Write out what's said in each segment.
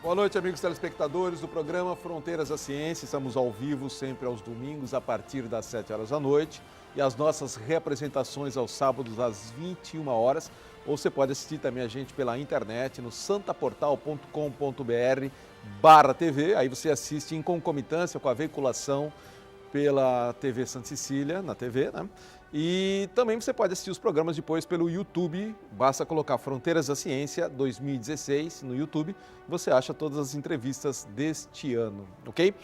Boa noite, amigos telespectadores do programa Fronteiras da Ciência. Estamos ao vivo sempre aos domingos a partir das 7 horas da noite e as nossas reapresentações aos sábados às 21 horas. Ou você pode assistir também a gente pela internet no santaportal.com.br/TV. Aí você assiste em concomitância com a veiculação pela TV Santa Cecília, na TV, né? E também você pode assistir os programas depois pelo YouTube, basta colocar Fronteiras da Ciência 2016 no YouTube, você acha todas as entrevistas deste ano, ok?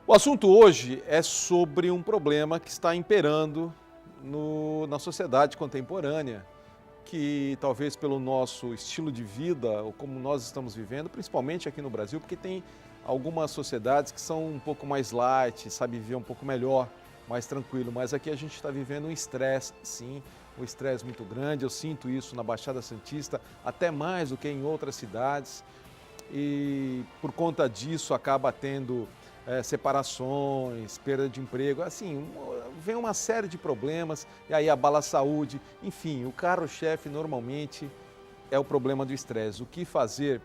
O assunto hoje é sobre um problema que está imperando na sociedade contemporânea, que talvez pelo nosso estilo de vida, ou como nós estamos vivendo, principalmente aqui no Brasil, porque tem algumas sociedades que são um pouco mais light, sabe viver um pouco melhor, mais tranquilo, mas aqui a gente está vivendo um estresse, sim, um estresse muito grande. Eu sinto isso na Baixada Santista, até mais do que em outras cidades, e por conta disso acaba tendo separações, perda de emprego, assim, vem uma série de problemas, e aí abala a saúde, enfim, o carro-chefe normalmente é o problema do estresse. O que fazer?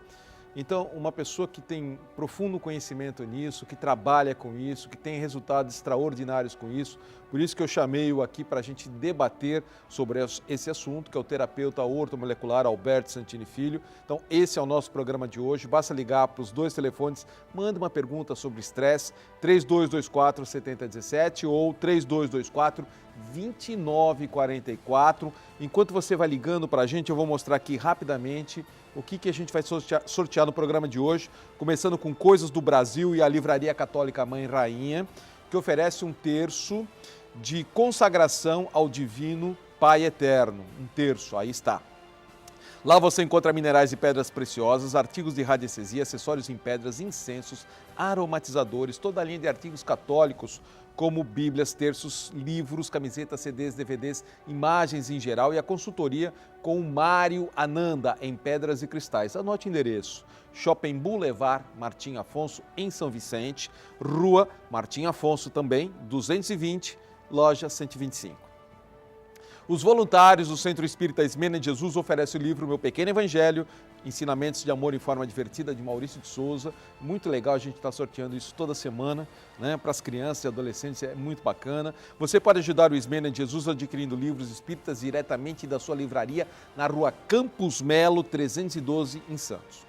Então, uma pessoa que tem profundo conhecimento nisso, que trabalha com isso, que tem resultados extraordinários com isso, por isso que eu chamei-o aqui para a gente debater sobre esse assunto, que é o terapeuta ortomolecular Alberto Santini Filho. Então, esse é o nosso programa de hoje. Basta ligar para os dois telefones, manda uma pergunta sobre estresse, 3224-7017 ou 3224-2944. Enquanto você vai ligando para a gente, eu vou mostrar aqui rapidamente o que a gente vai sortear no programa de hoje, começando com Coisas do Brasil e a Livraria Católica Mãe Rainha, que oferece um terço de consagração ao Divino Pai Eterno. Um terço, aí está. Lá você encontra minerais e pedras preciosas, artigos de radiestesia, acessórios em pedras, incensos, aromatizadores, toda a linha de artigos católicos, como bíblias, terços, livros, camisetas, CDs, DVDs, imagens em geral e a consultoria com o Mário Ananda em Pedras e Cristais. Anote o endereço: Shopping Boulevard Martim Afonso, em São Vicente, Rua Martim Afonso também, 220, loja 125. Os voluntários do Centro Espírita Ismênia de Jesus oferecem o livro Meu Pequeno Evangelho, Ensinamentos de Amor em Forma Divertida, de Maurício de Souza. Muito legal, a gente está sorteando isso toda semana, né, para as crianças e adolescentes, é muito bacana. Você pode ajudar o Ismênia de Jesus adquirindo livros espíritas diretamente da sua livraria na rua Campos Melo, 312, em Santos.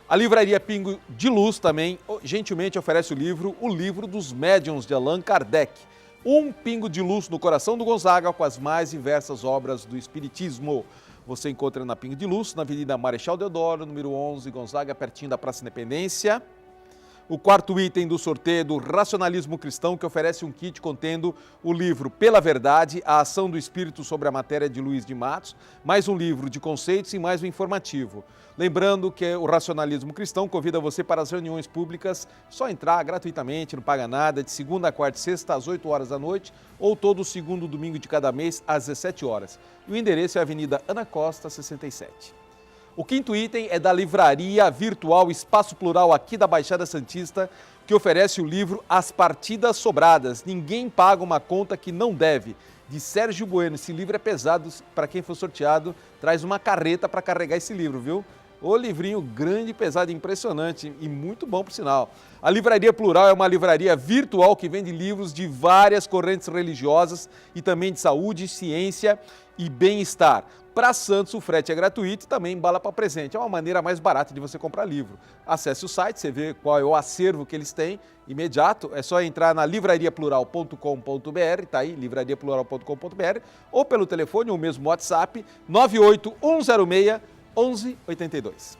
A Livraria Pingo de Luz também gentilmente oferece o livro dos Médiuns de Allan Kardec. Um pingo de luz no coração do Gonzaga com as mais diversas obras do Espiritismo. Você encontra na Pingo de Luz, na Avenida Marechal Deodoro, número 11, Gonzaga, pertinho da Praça Independência. O quarto item do sorteio do Racionalismo Cristão, que oferece um kit contendo o livro Pela Verdade, a ação do Espírito sobre a matéria, de Luiz de Matos, mais um livro de conceitos e mais um informativo. Lembrando que o Racionalismo Cristão convida você para as reuniões públicas, só entrar gratuitamente, não paga nada, de segunda a quarta e sexta às 8 horas da noite ou todo segundo domingo de cada mês às 17 horas. E o endereço é a Avenida Ana Costa, 67. O quinto item é da Livraria Virtual Espaço Plural aqui da Baixada Santista, que oferece o livro As Partidas Sobradas. Ninguém paga uma conta que não deve, de Sérgio Bueno. Esse livro é pesado, para quem for sorteado, traz uma carreta para carregar esse livro, viu? O livrinho grande, pesado, impressionante e muito bom, por sinal. A Livraria Plural é uma livraria virtual que vende livros de várias correntes religiosas e também de saúde, ciência e bem-estar. Para Santos, o frete é gratuito e também bala para presente. É uma maneira mais barata de você comprar livro. Acesse o site, você vê qual é o acervo que eles têm, imediato. É só entrar na livrariaplural.com.br, tá aí, livrariaplural.com.br, ou pelo telefone ou mesmo WhatsApp, 98106-1182.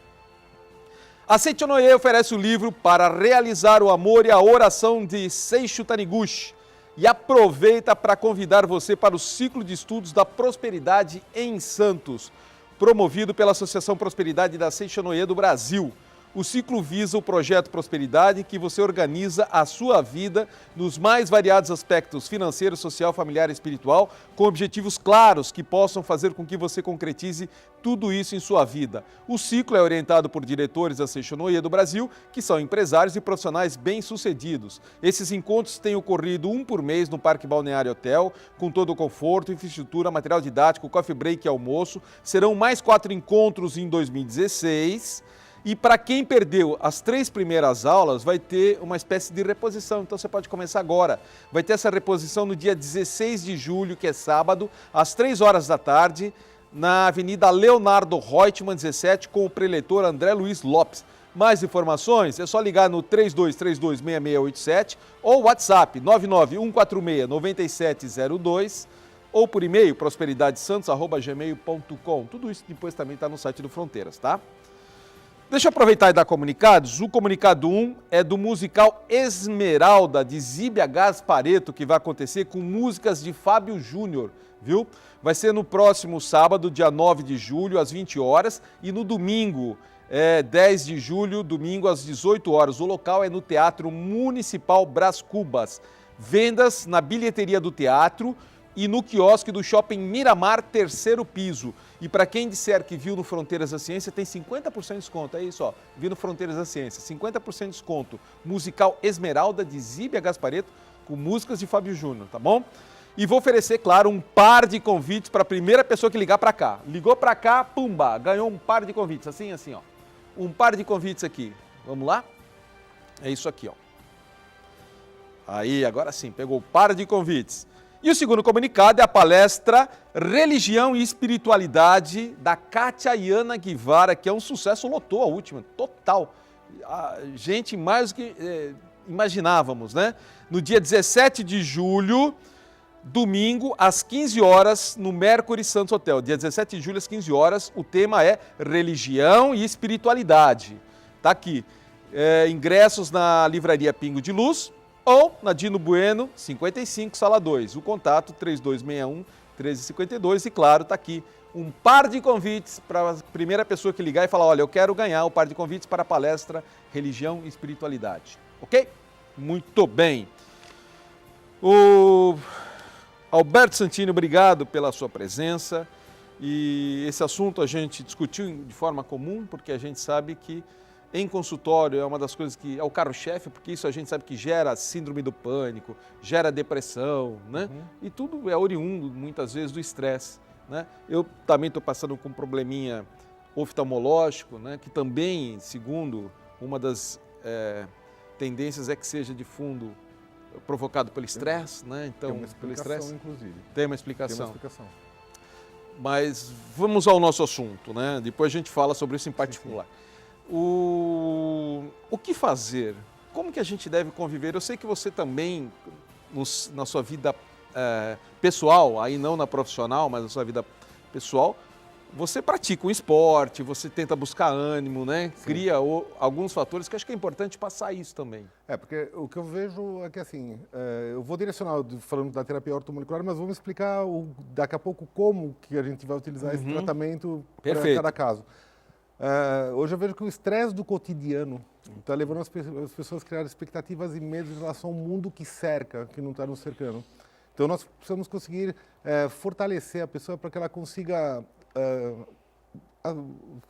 A Seichonoye oferece o livro Para Realizar o Amor e a Oração de Seixo Taniguchi. E aproveita para convidar você para o ciclo de estudos da Prosperidade em Santos, promovido pela Associação Prosperidade da Seichonoye do Brasil. O ciclo visa o projeto Prosperidade, que você organiza a sua vida nos mais variados aspectos financeiro, social, familiar e espiritual, com objetivos claros que possam fazer com que você concretize tudo isso em sua vida. O ciclo é orientado por diretores da Seichonoye do Brasil, que são empresários e profissionais bem-sucedidos. Esses encontros têm ocorrido um por mês no Parque Balneário Hotel, com todo o conforto, infraestrutura, material didático, coffee break e almoço. Serão mais 4 encontros em 2016. E para quem perdeu as 3 primeiras aulas, vai ter uma espécie de reposição. Então você pode começar agora. Vai ter essa reposição no dia 16 de julho, que é sábado, às 3 horas da tarde, na Avenida Leonardo Reutemann, 17, com o preletor André Luiz Lopes. Mais informações é só ligar no 3232-6687 ou WhatsApp 99146-9702 ou por e-mail prosperidadesantos@gmail.com. Tudo isso depois também está no site do Fronteiras, tá? Deixa eu aproveitar e dar comunicados. O comunicado 1 é do musical Esmeralda, de Zíbia Gaspareto, que vai acontecer com músicas de Fábio Júnior, viu? Vai ser no próximo sábado, dia 9 de julho, às 20 horas, e no domingo, 10 de julho, domingo, às 18 horas. O local é no Teatro Municipal Brás Cubas. Vendas na bilheteria do teatro e no quiosque do Shopping Miramar, 3º piso. E para quem disser que viu no Fronteiras da Ciência, tem 50% de desconto. É isso, ó. Viu no Fronteiras da Ciência, 50% de desconto. Musical Esmeralda, de Zíbia Gaspareto, com músicas de Fábio Júnior, tá bom? E vou oferecer, claro, um par de convites para a primeira pessoa que ligar para cá. Ligou para cá, pumba, ganhou um par de convites. Assim, ó. Um par de convites aqui. Vamos lá? É isso aqui, ó. Aí, agora sim, pegou o par de convites. E o segundo comunicado é a palestra Religião e Espiritualidade da Kátia Iana Guevara, que é um sucesso, lotou a última, total. A gente mais do que imaginávamos, né? No dia 17 de julho, domingo, às 15 horas, no Mercury Santos Hotel. Dia 17 de julho, às 15 horas, o tema é Religião e Espiritualidade. Tá aqui. Ingressos na Livraria Pingo de Luz ou na Dino Bueno, 55, sala 2. O contato 3261-1352 e, claro, tá aqui um par de convites para a primeira pessoa que ligar e falar, olha, eu quero ganhar o par de convites para a palestra Religião e Espiritualidade. Ok? Muito bem. O Alberto Santini, obrigado pela sua presença. E esse assunto a gente discutiu de forma comum, porque a gente sabe que em consultório é uma das coisas que é o carro-chefe, porque isso a gente sabe que gera síndrome do pânico, gera depressão, né? E tudo é oriundo, muitas vezes, do estresse, né? Eu também estou passando com um probleminha oftalmológico, né? Que também, segundo uma das tendências, é que seja de fundo provocado pelo estresse, né? Então, tem uma explicação, inclusive. Tem uma explicação. Tem uma explicação. Mas vamos ao nosso assunto, né? Depois a gente fala sobre isso em particular. Sim. O que fazer? Como que a gente deve conviver? Eu sei que você também, na sua vida pessoal, aí não na profissional, mas na sua vida pessoal, você pratica um esporte, você tenta buscar ânimo, né? Sim. Cria alguns fatores que acho que é importante passar isso também. Porque o que eu vejo é que assim, eu vou direcionar falando da terapia ortomolecular, mas vamos explicar daqui a pouco como que a gente vai utilizar esse tratamento para cada caso. Hoje eu vejo que o estresse do cotidiano está levando as pessoas a criar expectativas e medos em relação ao mundo que cerca, que não está nos cercando. Então nós precisamos conseguir fortalecer a pessoa para que ela consiga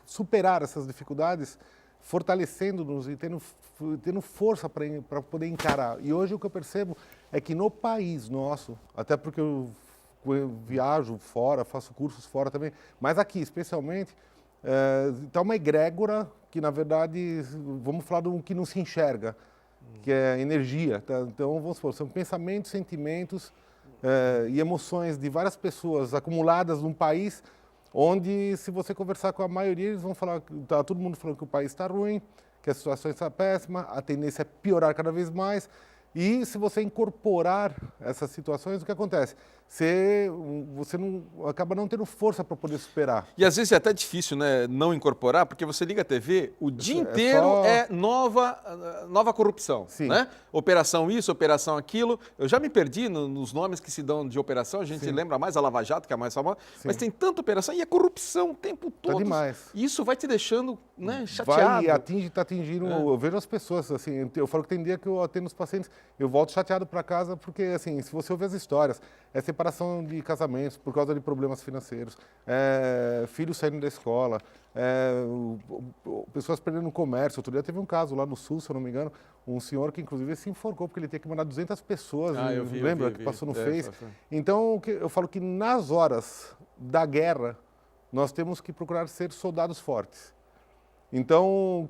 superar essas dificuldades, fortalecendo-nos e tendo força para poder encarar. E hoje o que eu percebo é que no país nosso, até porque eu viajo fora, faço cursos fora também, mas aqui especialmente, está uma egrégora que, na verdade, vamos falar do que não se enxerga, que é energia. Tá? Então, vamos supor, são pensamentos, sentimentos e emoções de várias pessoas acumuladas num país onde, se você conversar com a maioria, eles vão falar, tá todo mundo falando que o país está ruim, que a situação está péssima, a tendência é piorar cada vez mais. E se você incorporar essas situações, o que acontece? Você acaba não tendo força para poder superar. E às vezes é até difícil, né, não incorporar, porque você liga a TV, o dia inteiro é nova corrupção, Sim. Né? Operação isso, operação aquilo. Eu já me perdi nos nomes que se dão de operação, a gente Sim. lembra mais a Lava Jato, que é a mais famosa, Sim. mas tem tanta operação e a corrupção o tempo todo. Tá demais. E isso vai te deixando, né, chateado. Está atingindo, eu vejo as pessoas, assim, eu falo que tem dia que eu atendo os pacientes, eu volto chateado para casa porque, assim, se você ouvir as histórias, separação de casamentos por causa de problemas financeiros, filhos saindo da escola, pessoas perdendo o comércio. Outro dia teve um caso lá no Sul, se eu não me engano, um senhor que inclusive se enforcou porque ele tinha que mandar 200 pessoas, lembra que passou no Face? Então, eu falo que nas horas da guerra, nós temos que procurar ser soldados fortes. Então,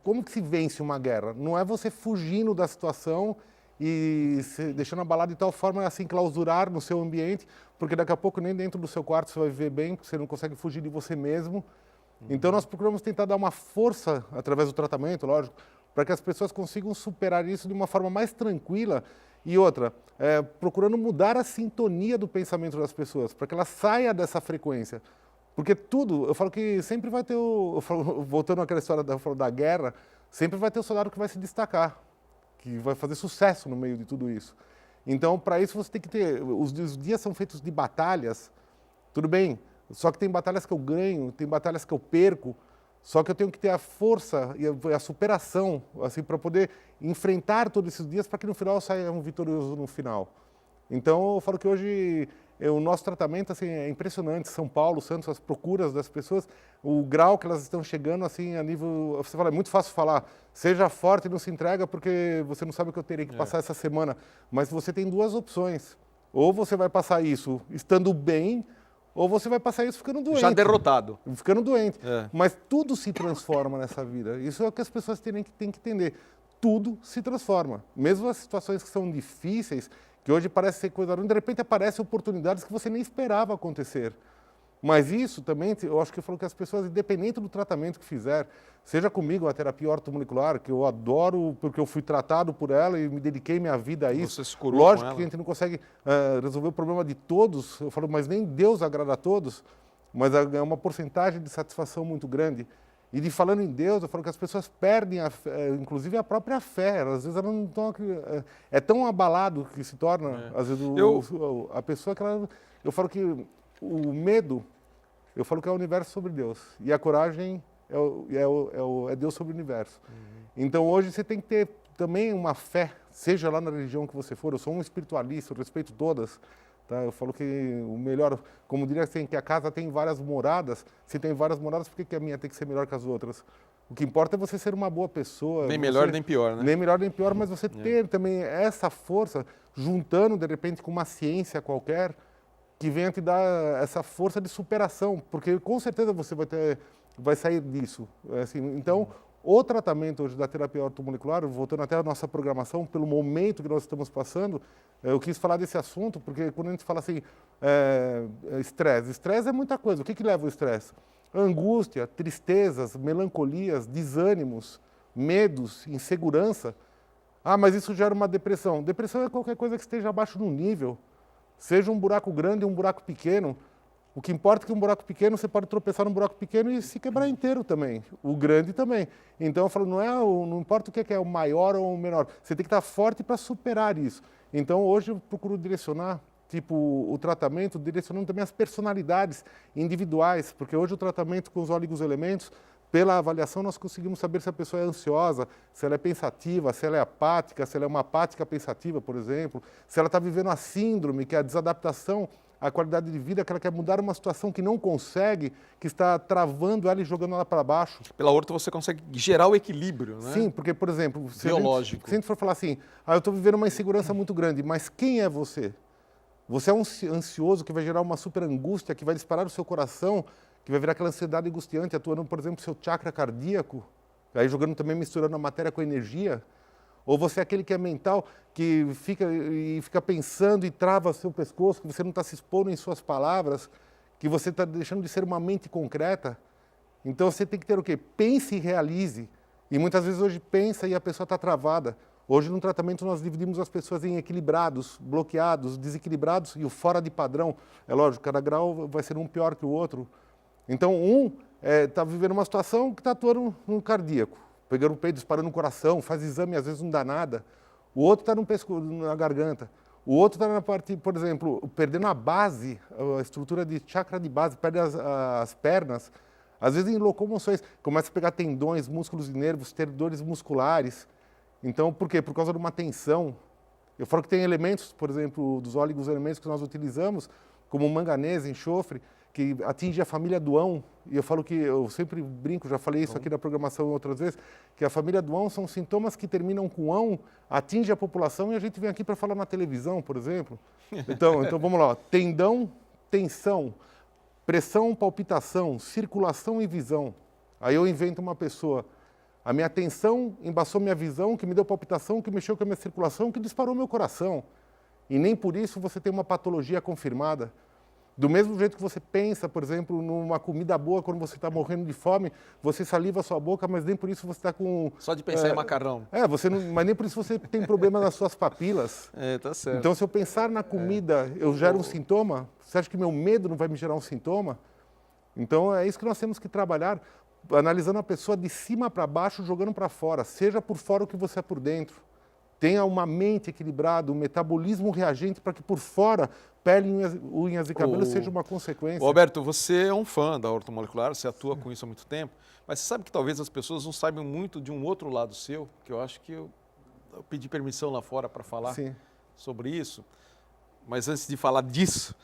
como que se vence uma guerra? Não é você fugindo da situação e se deixando abalado de tal forma a se enclausurar no seu ambiente, porque daqui a pouco nem dentro do seu quarto você vai viver bem, porque você não consegue fugir de você mesmo. Então, nós procuramos tentar dar uma força, através do tratamento, lógico, para que as pessoas consigam superar isso de uma forma mais tranquila. E outra, procurando mudar a sintonia do pensamento das pessoas, para que ela saia dessa frequência. Porque tudo, eu falo que sempre vai ter voltando àquela história da guerra, sempre vai ter o soldado que vai se destacar, que vai fazer sucesso no meio de tudo isso. Então, para isso você tem que ter, os dias são feitos de batalhas, tudo bem, só que tem batalhas que eu ganho, tem batalhas que eu perco, só que eu tenho que ter a força e a superação, assim, para poder enfrentar todos esses dias, para que no final eu saia um vitorioso no final. Então, eu falo que hoje o nosso tratamento assim, é impressionante. São Paulo, Santos, as procuras das pessoas, o grau que elas estão chegando, assim, a nível... Você fala, é muito fácil falar, seja forte e não se entrega, porque você não sabe o que eu terei que passar essa semana. Mas você tem duas opções. Ou você vai passar isso estando bem, ou você vai passar isso ficando doente. Já derrotado. Ficando doente. É. Mas tudo se transforma nessa vida. Isso é o que as pessoas têm que entender. Tudo se transforma. Mesmo as situações que são difíceis, que hoje parece ser coisa ruim, de repente aparecem oportunidades que você nem esperava acontecer. Mas isso também, eu acho que eu falo que as pessoas, independente do tratamento que fizer, seja comigo a terapia ortomolecular, que eu adoro porque eu fui tratado por ela e me dediquei minha vida a isso. Você se curou Lógico com que a ela. gente não consegue resolver o problema de todos, eu falo, mas nem Deus agrada a todos, mas é uma porcentagem de satisfação muito grande. E de falando em Deus, eu falo que as pessoas perdem, inclusive a própria fé. Às vezes elas não estão... É tão abalado que se torna, às vezes, a pessoa que ela... Eu falo que o medo, eu falo que é o universo sobre Deus. E a coragem é Deus sobre o universo. Então hoje você tem que ter também uma fé, seja lá na religião que você for. Eu sou um espiritualista, eu respeito todas. Tá? Eu falo que o melhor, como diria assim, que a casa tem várias moradas, se tem várias moradas, por que a minha tem que ser melhor que as outras? O que importa é você ser uma boa pessoa. Nem melhor nem pior, né? Nem melhor nem pior, mas você ter também essa força, juntando de repente com uma ciência qualquer, que venha te dar essa força de superação, porque com certeza você vai sair disso. Assim, então, o tratamento hoje da terapia ortomolecular, voltando até a nossa programação, pelo momento que nós estamos passando, eu quis falar desse assunto, porque quando a gente fala assim, estresse, estresse é muita coisa. O que leva o estresse? Angústia, tristezas, melancolias, desânimos, medos, insegurança. Ah, mas isso gera uma depressão. Depressão é qualquer coisa que esteja abaixo do nível. Seja um buraco grande ou um buraco pequeno. O que importa é que um buraco pequeno, você pode tropeçar num buraco pequeno e se quebrar inteiro também. O grande também. Então eu falo, não importa o que é o maior ou o menor. Você tem que estar forte para superar isso. Então hoje eu procuro direcionar, o tratamento, direcionando também as personalidades individuais. Porque hoje o tratamento com os oligoelementos, pela avaliação, nós conseguimos saber se a pessoa é ansiosa, se ela é pensativa, se ela é apática, se ela é uma apática pensativa, por exemplo. Se ela está vivendo a síndrome, que é a desadaptação à qualidade de vida, que ela quer mudar uma situação que não consegue, que está travando ela e jogando ela para baixo. Pela orto você consegue gerar o equilíbrio, né? Sim, porque, por exemplo, se biológico. a gente for falar assim, eu estou vivendo uma insegurança muito grande, mas quem é você? Você é um ansioso que vai gerar uma super angústia, que vai disparar o seu coração, que vai virar aquela ansiedade angustiante, atuando, por exemplo, no seu chakra cardíaco, aí jogando também, misturando a matéria com a energia. Ou você é aquele que é mental, que fica pensando e trava seu pescoço, que você não está se expondo em suas palavras, que você está deixando de ser uma mente concreta. Então você tem que ter o quê? Pense e realize. E muitas vezes hoje pensa e a pessoa está travada. Hoje no tratamento nós dividimos as pessoas em equilibrados, bloqueados, desequilibrados e o fora de padrão. É lógico, cada grau vai ser um pior que o outro. Então um está vivendo uma situação que está atuando no cardíaco, pegando o peito, disparando no coração, faz exame, às vezes não dá nada. O outro está no pescoço, na garganta. O outro está na parte, por exemplo, perdendo a base, a estrutura de chakra de base, perde as pernas. Às vezes em locomoções, começa a pegar tendões, músculos e nervos, ter dores musculares. Então, por quê? Por causa de uma tensão. Eu falo que tem elementos, por exemplo, dos oligoelementos que nós utilizamos, como manganês, enxofre, que atinge a família Duão. E eu falo que, eu sempre brinco, já falei isso aqui na programação outras vezes, que a família Duão são sintomas que terminam com ão, atinge a população e a gente vem aqui para falar na televisão, por exemplo. Então vamos lá, tendão, tensão, pressão, palpitação, circulação e visão. Aí eu invento uma pessoa. A minha atenção embaçou minha visão, que me deu palpitação, que mexeu com a minha circulação, que disparou meu coração. E nem por isso você tem uma patologia confirmada. Do mesmo jeito que você pensa, por exemplo, numa comida boa, quando você está morrendo de fome, você saliva a sua boca, mas nem por isso você está com... Só de pensar em macarrão. Você não, mas nem por isso você tem problema nas suas papilas. Tá certo. Então, se eu pensar na comida, eu gero um sintoma, você acha que meu medo não vai me gerar um sintoma? Então, é isso que nós temos que trabalhar, analisando a pessoa de cima para baixo, jogando para fora, seja por fora o que você é por dentro. Tenha uma mente equilibrada, um metabolismo reagente para que por fora, pele, unhas e cabelo seja uma consequência. Alberto, você é um fã da ortomolecular, você atua com isso há muito tempo, mas você sabe que talvez as pessoas não saibam muito de um outro lado seu, que eu acho que eu pedi permissão lá fora para falar sobre isso. Mas antes de falar disso,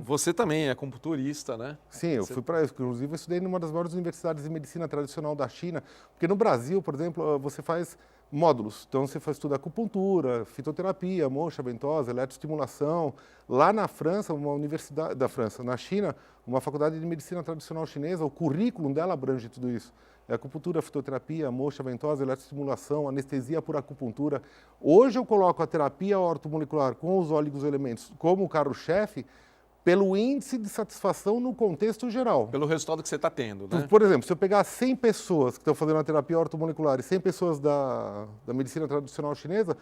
você também é acupunturista, né? Sim, eu fui para... Inclusive, eu estudei numa das maiores universidades de medicina tradicional da China, porque no Brasil, por exemplo, você faz módulos. Então, você estuda acupuntura, fitoterapia, moxa, ventosa, eletroestimulação. Lá na França, uma universidade da França, na China, uma faculdade de medicina tradicional chinesa, o currículo dela abrange tudo isso. É acupuntura, fitoterapia, moxa, ventosa, eletroestimulação, anestesia por acupuntura. Hoje eu coloco a terapia ortomolecular com os oligoelementos como carro-chefe pelo índice de satisfação no contexto geral. Pelo resultado que você está tendo, né? Por exemplo, se eu pegar 100 pessoas que estão fazendo a terapia ortomolecular e 100 pessoas da medicina tradicional chinesa,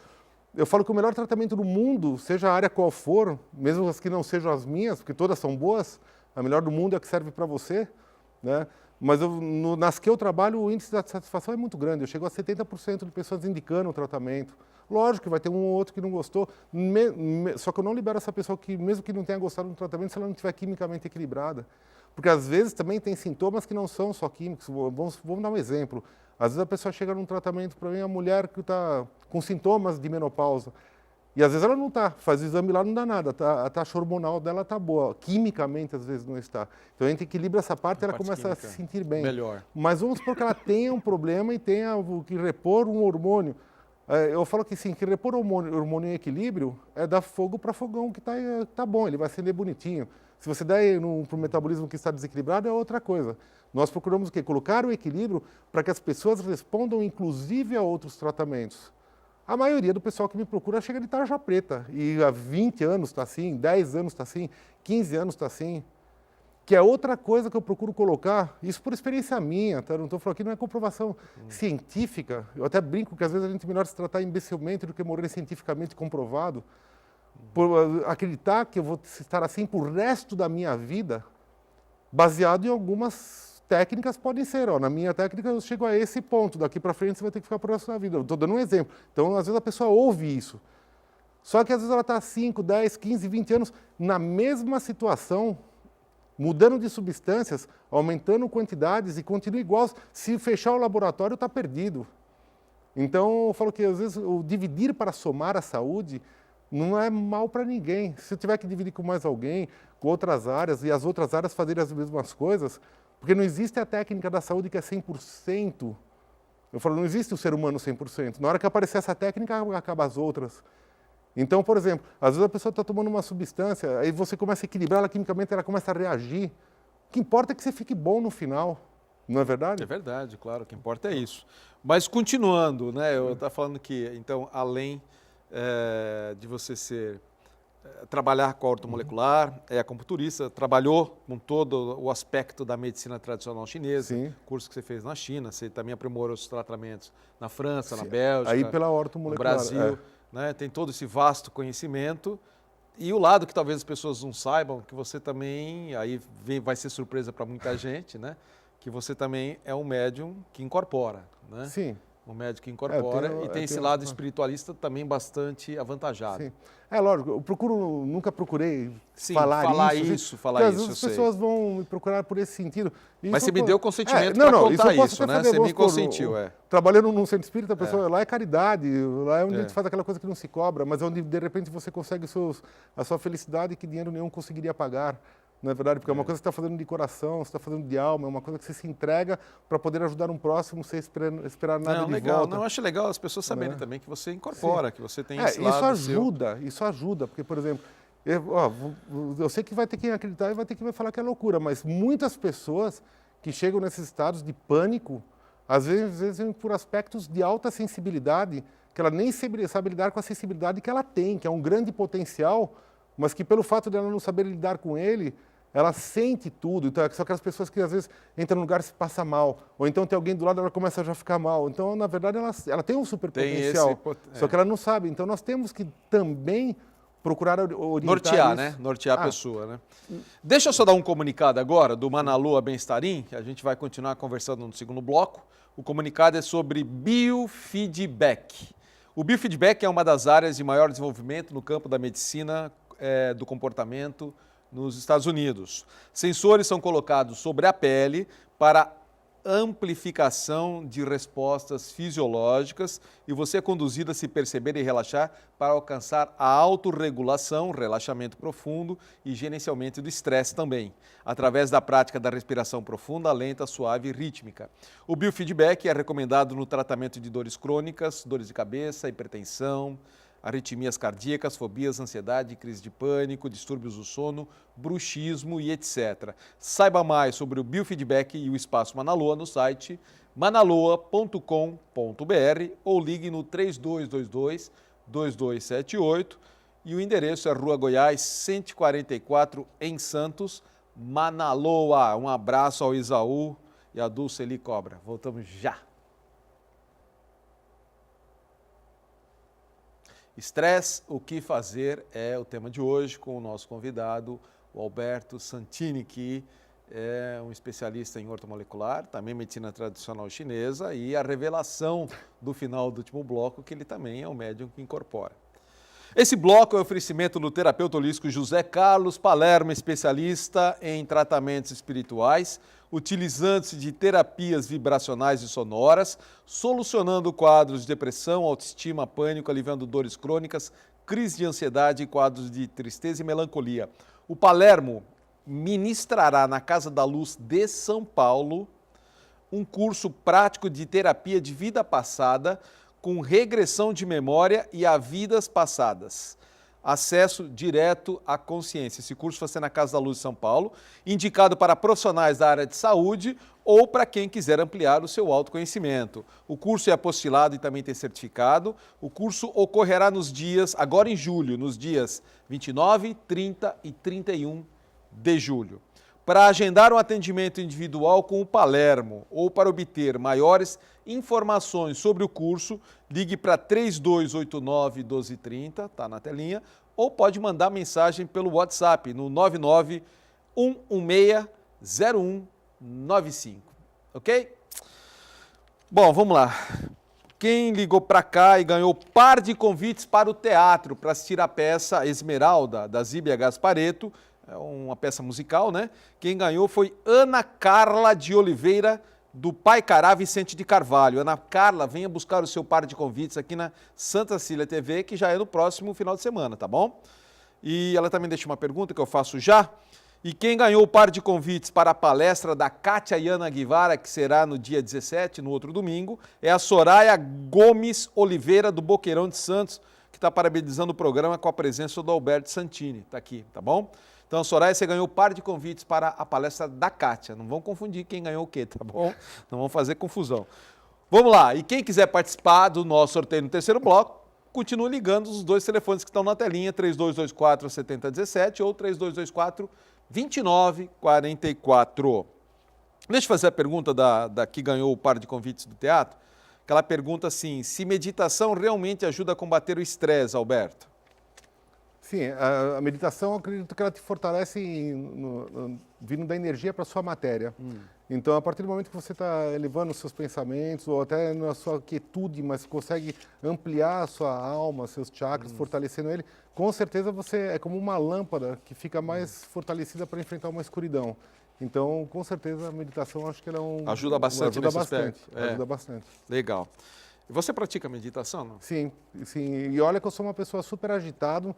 eu falo que o melhor tratamento do mundo, seja a área qual for, mesmo as que não sejam as minhas, porque todas são boas, a melhor do mundo é a que serve para você, né? Mas nas que eu trabalho, o índice de satisfação é muito grande. Eu chego a 70% de pessoas indicando o tratamento. Lógico que vai ter um ou outro que não gostou, só que eu não libero essa pessoa que, mesmo que não tenha gostado do tratamento, se ela não estiver quimicamente equilibrada. Porque às vezes também tem sintomas que não são só químicos. Vamos dar um exemplo. Às vezes a pessoa chega num tratamento, para mim, a mulher que está com sintomas de menopausa. E às vezes ela não está, faz o exame lá, não dá nada, a taxa hormonal dela está boa, quimicamente às vezes não está. Então a gente equilibra essa parte e ela começa química a se sentir bem. Melhor. Mas vamos supor que ela tenha um problema e tenha que repor um hormônio. Eu falo que sim, que repor hormônio em equilíbrio é dar fogo para fogão que tá bom, ele vai acender bonitinho. Se você der para o metabolismo que está desequilibrado, é outra coisa. Nós procuramos o quê? Colocar o equilíbrio para que as pessoas respondam inclusive a outros tratamentos. A maioria do pessoal que me procura chega de tarja preta. E há 20 anos está assim, 10 anos está assim, 15 anos está assim. Que é outra coisa que eu procuro colocar, isso por experiência minha, tá? Não estou falando aqui, não é comprovação científica. Eu até brinco que às vezes a gente é melhor se tratar imbecilmente do que morrer cientificamente comprovado. Por acreditar que eu vou estar assim por resto da minha vida, baseado em algumas técnicas podem ser, na minha técnica eu chego a esse ponto, daqui para frente você vai ter que ficar por resto da vida. Eu estou dando um exemplo. Então, às vezes a pessoa ouve isso. Só que às vezes ela está 5, 10, 15, 20 anos na mesma situação, mudando de substâncias, aumentando quantidades e continua igual. Se fechar o laboratório, está perdido. Então, eu falo que às vezes o dividir para somar a saúde não é mal para ninguém. Se eu tiver que dividir com mais alguém, com outras áreas, e as outras áreas fazerem as mesmas coisas, porque não existe a técnica da saúde que é 100%. Eu falo, não existe o ser humano 100%. Na hora que aparecer essa técnica, acaba as outras. Então, por exemplo, às vezes a pessoa está tomando uma substância, aí você começa a equilibrar ela quimicamente, ela começa a reagir. O que importa é que você fique bom no final. Não é verdade? É verdade, claro. O que importa é isso. Mas continuando, né? Eu estava falando que, então, além de você trabalhar com a ortomolecular, é acupunturista, trabalhou com todo o aspecto da medicina tradicional chinesa, Sim. Curso que você fez na China, você também aprimorou os tratamentos na França, na Bélgica, aí pela ortomolecular, no Brasil, né? Tem todo esse vasto conhecimento. E o lado que talvez as pessoas não saibam, que você também, aí vai ser surpresa para muita gente, né? Que você também é um médium que incorpora, né? Sim. Um médico que incorpora e tem esse lado espiritualista também bastante avantajado. Sim. É lógico, eu nunca procurei falar isso. Falar às isso, vezes as pessoas vão me procurar por esse sentido. Mas você me deu consentimento para contar isso, né? Você me consentiu, Trabalhando num centro espírita, a pessoa, lá é caridade, lá é onde a gente faz aquela coisa que não se cobra, mas é onde de repente você consegue a sua felicidade que dinheiro nenhum conseguiria pagar. Não é verdade? Porque é uma coisa que você está fazendo de coração, você está fazendo de alma, é uma coisa que você se entrega para poder ajudar um próximo sem esperar nada de legal. volta. Não, acho legal as pessoas saberem também que você incorpora, que você tem esse lado isso ajuda, porque, por exemplo, eu sei que vai ter quem acreditar e vai ter quem vai falar que é loucura, mas muitas pessoas que chegam nesses estados de pânico, às vezes por aspectos de alta sensibilidade, que ela nem sabe lidar com a sensibilidade que ela tem, que é um grande potencial, mas que pelo fato dela não saber lidar com ele, ela sente tudo. Então, são aquelas pessoas que às vezes entram no lugar e se passa mal, ou então tem alguém do lado e ela começa a já ficar mal. Então, na verdade, ela tem um super potencial, só que ela não sabe. Então, nós temos que também procurar orientar nortear, isso. né? Nortear a pessoa, né? Deixa eu só dar um comunicado agora do Manaloa Bem-Estarim, que a gente vai continuar conversando no segundo bloco. O comunicado é sobre biofeedback. O biofeedback é uma das áreas de maior desenvolvimento no campo da medicina do comportamento nos Estados Unidos. Sensores são colocados sobre a pele para amplificação de respostas fisiológicas e você é conduzido a se perceber e relaxar para alcançar a autorregulação, relaxamento profundo e gerenciamento do estresse também, através da prática da respiração profunda, lenta, suave e rítmica. O biofeedback é recomendado no tratamento de dores crônicas, dores de cabeça, hipertensão, arritmias cardíacas, fobias, ansiedade, crise de pânico, distúrbios do sono, bruxismo e etc. Saiba mais sobre o biofeedback e o Espaço Manaloa no site manaloa.com.br ou ligue no 3222-2278 e o endereço é Rua Goiás 144 em Santos, Manaloa. Um abraço ao Isaú e a Dulceli Cobra. Voltamos já. Estresse, o que fazer é o tema de hoje com o nosso convidado, o Alberto Santini, que é um especialista em ortomolecular, também medicina tradicional chinesa e a revelação do final do último bloco, que ele também é um médium que incorpora. Esse bloco é o oferecimento do terapeuta holístico José Carlos Palermo, especialista em tratamentos espirituais, utilizando-se de terapias vibracionais e sonoras, solucionando quadros de depressão, autoestima, pânico, aliviando dores crônicas, crise de ansiedade e quadros de tristeza e melancolia. O Palermo ministrará na Casa da Luz de São Paulo um curso prático de terapia de vida passada com regressão de memória e a vidas passadas. Acesso direto à consciência. Esse curso vai ser na Casa da Luz de São Paulo, indicado para profissionais da área de saúde ou para quem quiser ampliar o seu autoconhecimento. O curso é apostilado e também tem certificado. O curso ocorrerá agora em julho, nos dias 29, 30 e 31 de julho. Para agendar um atendimento individual com o Palermo ou para obter maiores informações sobre o curso, ligue para 3289-1230, está na telinha, ou pode mandar mensagem pelo WhatsApp no 991160195, ok? Bom, vamos lá. Quem ligou para cá e ganhou par de convites para o teatro para assistir a peça Esmeralda, da Zíbia Gasparetto, é uma peça musical, né? Quem ganhou foi Ana Carla de Oliveira, do Paicará Vicente de Carvalho. Ana Carla, venha buscar o seu par de convites aqui na Santa Cília TV, que já é no próximo final de semana, tá bom? E ela também deixa uma pergunta que eu faço já. E quem ganhou o par de convites para a palestra da Kátia Yana Guevara, que será no dia 17, no outro domingo, é a Soraya Gomes Oliveira, do Boqueirão de Santos, que está parabenizando o programa com a presença do Alberto Santini. Está aqui, tá bom? Então, Soraya, você ganhou par de convites para a palestra da Kátia. Não vão confundir quem ganhou o quê, tá bom? Não vão fazer confusão. Vamos lá. E quem quiser participar do nosso sorteio no terceiro bloco, continue ligando os dois telefones que estão na telinha, 3224-7017 ou 3224-2944. Deixa eu fazer a pergunta da que ganhou o par de convites do teatro. Aquela pergunta assim, se meditação realmente ajuda a combater o estresse, Alberto? Sim, a meditação, eu acredito que ela te fortalece vindo da energia para a sua matéria. Então, a partir do momento que você está elevando os seus pensamentos, ou até na sua quietude, mas consegue ampliar a sua alma, seus chakras, fortalecendo ele, com certeza você é como uma lâmpada que fica mais fortalecida para enfrentar uma escuridão. Então, com certeza, a meditação, acho que ela é ajuda bastante nesse aspecto. Ajuda bastante. Legal. Você pratica meditação, não? Sim, sim. E olha que eu sou uma pessoa super agitado,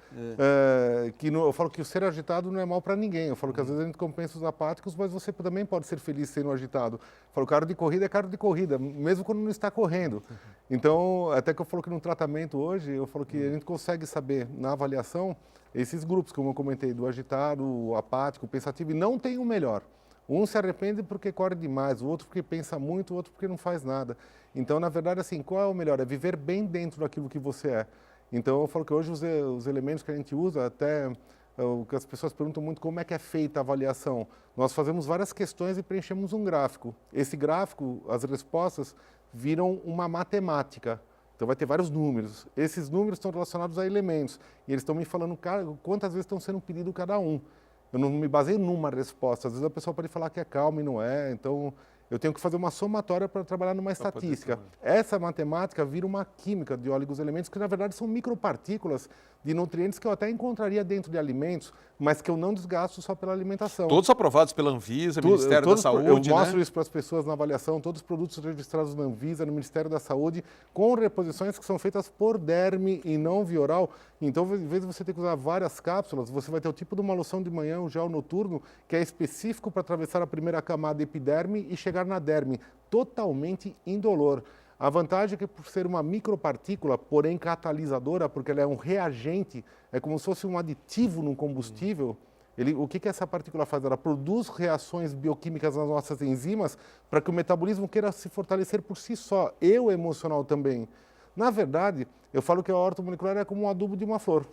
eu falo que o ser agitado não é mal para ninguém. Eu falo que às vezes a gente compensa os apáticos, mas você também pode ser feliz sendo agitado. Eu falo, carro de corrida é carro de corrida, mesmo quando não está correndo. Então, até que eu falo que no tratamento hoje, eu falo que a gente consegue saber, na avaliação, esses grupos, como eu comentei, do agitado, o apático, o pensativo, e não tem o melhor. Um se arrepende porque corre demais, o outro porque pensa muito, o outro porque não faz nada. Então, na verdade, assim, qual é o melhor? É viver bem dentro daquilo que você é. Então, eu falo que hoje os elementos que a gente usa, até o que as pessoas perguntam muito, como é que é feita a avaliação? Nós fazemos várias questões e preenchemos um gráfico. Esse gráfico, as respostas viram uma matemática. Então, vai ter vários números. Esses números estão relacionados a elementos. E eles estão me falando quantas vezes estão sendo pedido cada um. Eu não me baseio numa resposta. Às vezes a pessoa pode falar que é calma e não é. Então, eu tenho que fazer uma somatória para trabalhar numa estatística. Essa matemática vira uma química de oligoelementos, que na verdade são micropartículas de nutrientes que eu até encontraria dentro de alimentos, mas que eu não desgasto só pela alimentação. Todos aprovados pela Anvisa, Ministério da Saúde, eu mostro isso para as pessoas na avaliação, todos os produtos registrados na Anvisa, no Ministério da Saúde, com reposições que são feitas por derme e não via oral. Então, em vez de você ter que usar várias cápsulas, você vai ter o tipo de uma loção de manhã, um gel noturno, que é específico para atravessar a primeira camada epiderme e chegar na derme, totalmente indolor. A vantagem é que, por ser uma micropartícula, porém catalisadora, porque ela é um reagente, é como se fosse um aditivo num combustível. O que essa partícula faz? Ela produz reações bioquímicas nas nossas enzimas para que o metabolismo queira se fortalecer por si só, e o emocional também. Na verdade, eu falo que a ortomolecular é como um adubo de uma flor,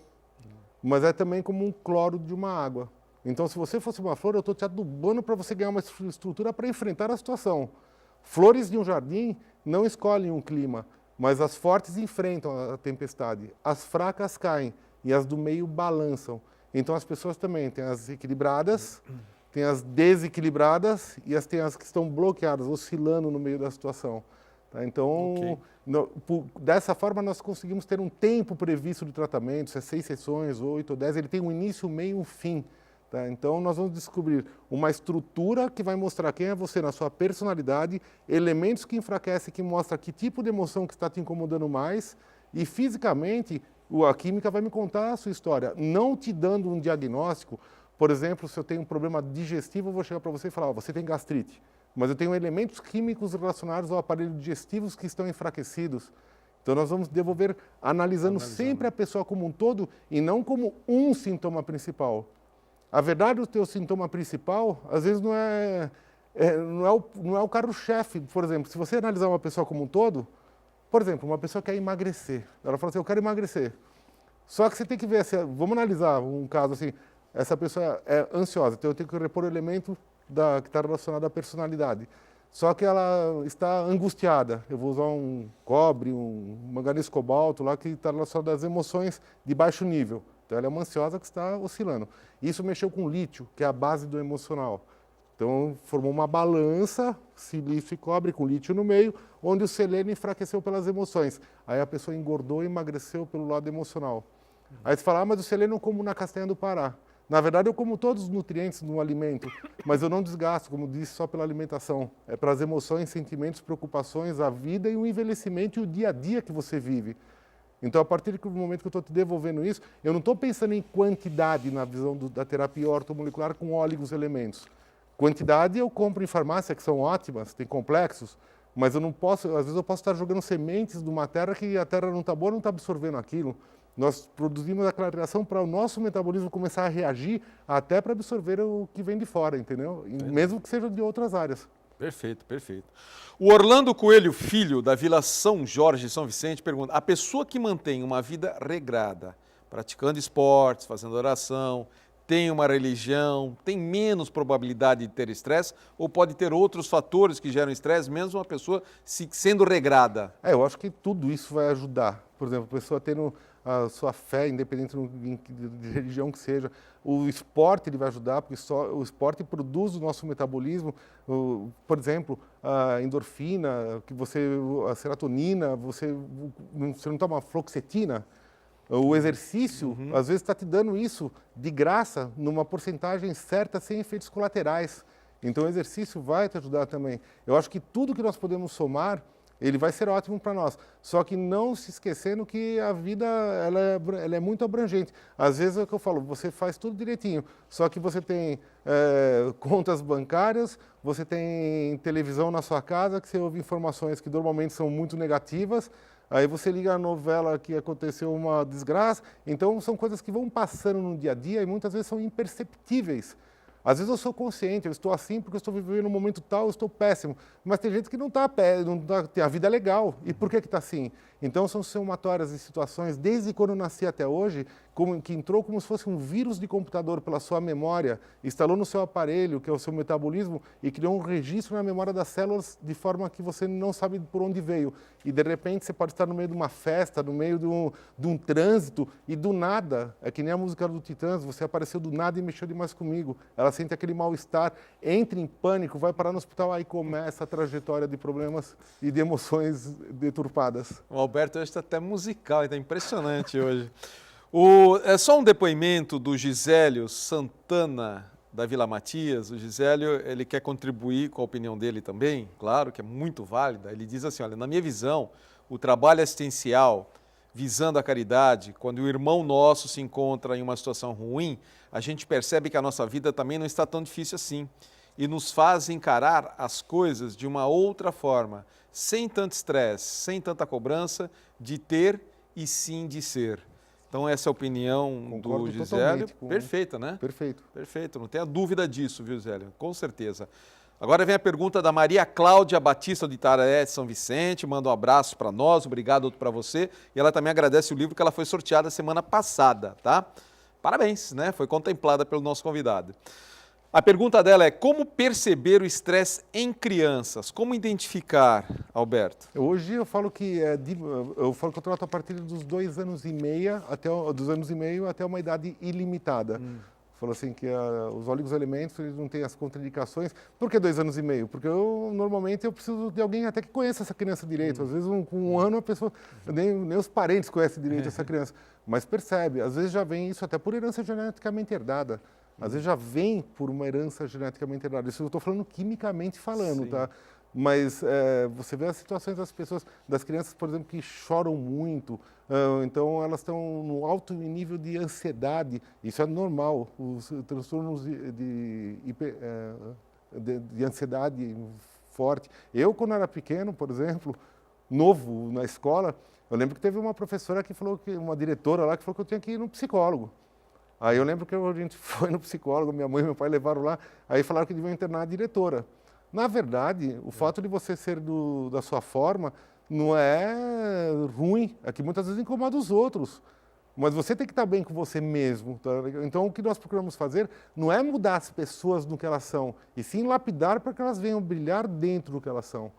mas é também como um cloro de uma água. Então, se você fosse uma flor, eu estou te adubando para você ganhar uma estrutura para enfrentar a situação. Flores de um jardim não escolhem um clima, mas as fortes enfrentam a tempestade, as fracas caem e as do meio balançam. Então as pessoas também têm as equilibradas, têm as desequilibradas e tem as que estão bloqueadas, oscilando no meio da situação. Tá? Então, dessa forma nós conseguimos ter um tempo previsto de tratamento, se é 6 sessões, 8 ou 10, ele tem um início, um meio e um fim. Tá? Então, nós vamos descobrir uma estrutura que vai mostrar quem é você na sua personalidade, elementos que enfraquecem, que mostram que tipo de emoção que está te incomodando mais, e fisicamente, a química vai me contar a sua história, não te dando um diagnóstico. Por exemplo, se eu tenho um problema digestivo, eu vou chegar para você e falar, você tem gastrite, mas eu tenho elementos químicos relacionados ao aparelho digestivo que estão enfraquecidos. Então, nós vamos devolver analisando sempre a pessoa como um todo e não como um sintoma principal. A verdade, o teu sintoma principal, às vezes, não é o carro-chefe. Por exemplo, se você analisar uma pessoa como um todo, por exemplo, uma pessoa quer emagrecer. Ela fala assim, eu quero emagrecer. Só que você tem que ver, vamos analisar um caso assim, essa pessoa é ansiosa, então eu tenho que repor o elemento que está relacionado à personalidade. Só que ela está angustiada. Eu vou usar um cobre, um manganês cobalto lá que está relacionado às emoções de baixo nível. Então, ela é uma ansiosa que está oscilando. Isso mexeu com lítio, que é a base do emocional. Então, formou uma balança, silício e cobre com lítio no meio, onde o selênio enfraqueceu pelas emoções. Aí a pessoa engordou e emagreceu pelo lado emocional. Aí você fala, mas o selênio eu como na castanha do Pará. Na verdade, eu como todos os nutrientes no alimento, mas eu não desgasto, como disse, só pela alimentação. É para as emoções, sentimentos, preocupações, a vida e o envelhecimento e o dia a dia que você vive. Então, a partir do momento que eu estou te devolvendo isso, eu não estou pensando em quantidade na visão da terapia ortomolecular com oligoelementos. Quantidade eu compro em farmácia, que são ótimas, tem complexos, mas eu não posso, às vezes eu posso estar jogando sementes de uma terra que a terra não está boa, não está absorvendo aquilo. Nós produzimos aquela reação para o nosso metabolismo começar a reagir, até para absorver o que vem de fora, entendeu? Mesmo que seja de outras áreas. Perfeito, perfeito. O Orlando Coelho Filho, da Vila São Jorge, São Vicente, pergunta, a pessoa que mantém uma vida regrada, praticando esportes, fazendo oração, tem uma religião, tem menos probabilidade de ter estresse ou pode ter outros fatores que geram estresse, mesmo uma pessoa sendo regrada? Eu acho que tudo isso vai ajudar. Por exemplo, a pessoa tendo a sua fé, independente de religião que seja. O esporte ele vai ajudar, porque o esporte produz o nosso metabolismo. Por exemplo, a endorfina, a serotonina, você não toma fluoxetina. O exercício, às vezes, está te dando isso de graça, numa porcentagem certa, sem efeitos colaterais. Então, o exercício vai te ajudar também. Eu acho que tudo que nós podemos somar, ele vai ser ótimo para nós. Só que não se esquecendo que a vida ela é muito abrangente. Às vezes é o que eu falo, você faz tudo direitinho, só que você tem contas bancárias, você tem televisão na sua casa, que você ouve informações que normalmente são muito negativas, aí você liga a novela que aconteceu uma desgraça. Então, são coisas que vão passando no dia a dia e muitas vezes são imperceptíveis. Às vezes eu sou consciente, eu estou assim porque eu estou vivendo um momento tal, eu estou péssimo. Mas tem gente que não tem a vida é legal. E por que está assim? Então são somatórias de situações, desde quando eu nasci até hoje, que entrou como se fosse um vírus de computador pela sua memória, instalou no seu aparelho, que é o seu metabolismo, e criou um registro na memória das células de forma que você não sabe por onde veio. E de repente você pode estar no meio de uma festa, no meio de um trânsito, e do nada, é que nem a música do Titãs, você apareceu do nada e mexeu demais comigo. Ela sente aquele mal-estar, entra em pânico, vai parar no hospital, aí começa a trajetória de problemas e de emoções deturpadas. O Alberto hoje está até musical, está impressionante hoje. É só um depoimento do Gisélio Santana, da Vila Matias. O Gisélio, ele quer contribuir com a opinião dele também, claro, que é muito válida. Ele diz assim, olha, na minha visão, o trabalho assistencial visando a caridade, quando o irmão nosso se encontra em uma situação ruim, a gente percebe que a nossa vida também não está tão difícil assim e nos faz encarar as coisas de uma outra forma, sem tanto estresse, sem tanta cobrança de ter e sim de ser. Então essa é a opinião Concordo do Gisélio, com... perfeita, né? Perfeito. Perfeito, não tenha dúvida disso, viu, Gisélio? Com certeza. Agora vem a pergunta da Maria Cláudia Batista de Itaré de São Vicente, manda um abraço para nós, obrigado outro para você, e ela também agradece o livro que ela foi sorteada semana passada, tá? Parabéns, né? Foi contemplada pelo nosso convidado. A pergunta dela é: como perceber o estresse em crianças? Como identificar, Alberto? Hoje eu falo que eu trato a partir dos 2 anos e meio até uma idade ilimitada. Falo assim que os oligoelementos eles não têm as contraindicações. Por que 2 anos e meio? Porque normalmente eu preciso de alguém até que conheça essa criança direito. Às vezes com 1 ano a pessoa nem os parentes conhecem direito essa criança, mas percebe. Às vezes já vem isso até por herança geneticamente herdada. Às vezes já vem por uma herança geneticamente herdada. Isso eu estou falando quimicamente falando, sim, tá? Mas você vê as situações das crianças, por exemplo, que choram muito, então elas estão no alto nível de ansiedade. Isso é normal. Os transtornos de ansiedade forte. Eu, quando era pequeno, por exemplo, novo na escola, eu lembro que teve uma professora que falou uma diretora lá que falou que eu tinha que ir no psicólogo. Aí eu lembro que a gente foi no psicólogo, minha mãe e meu pai levaram lá, aí falaram que deviam internar a diretora. Na verdade, o fato de você ser da sua forma não é ruim, é que muitas vezes incomoda os outros. Mas você tem que estar bem com você mesmo. Tá? Então, o que nós procuramos fazer não é mudar as pessoas no que elas são, e sim lapidar para que elas venham brilhar dentro do que elas são.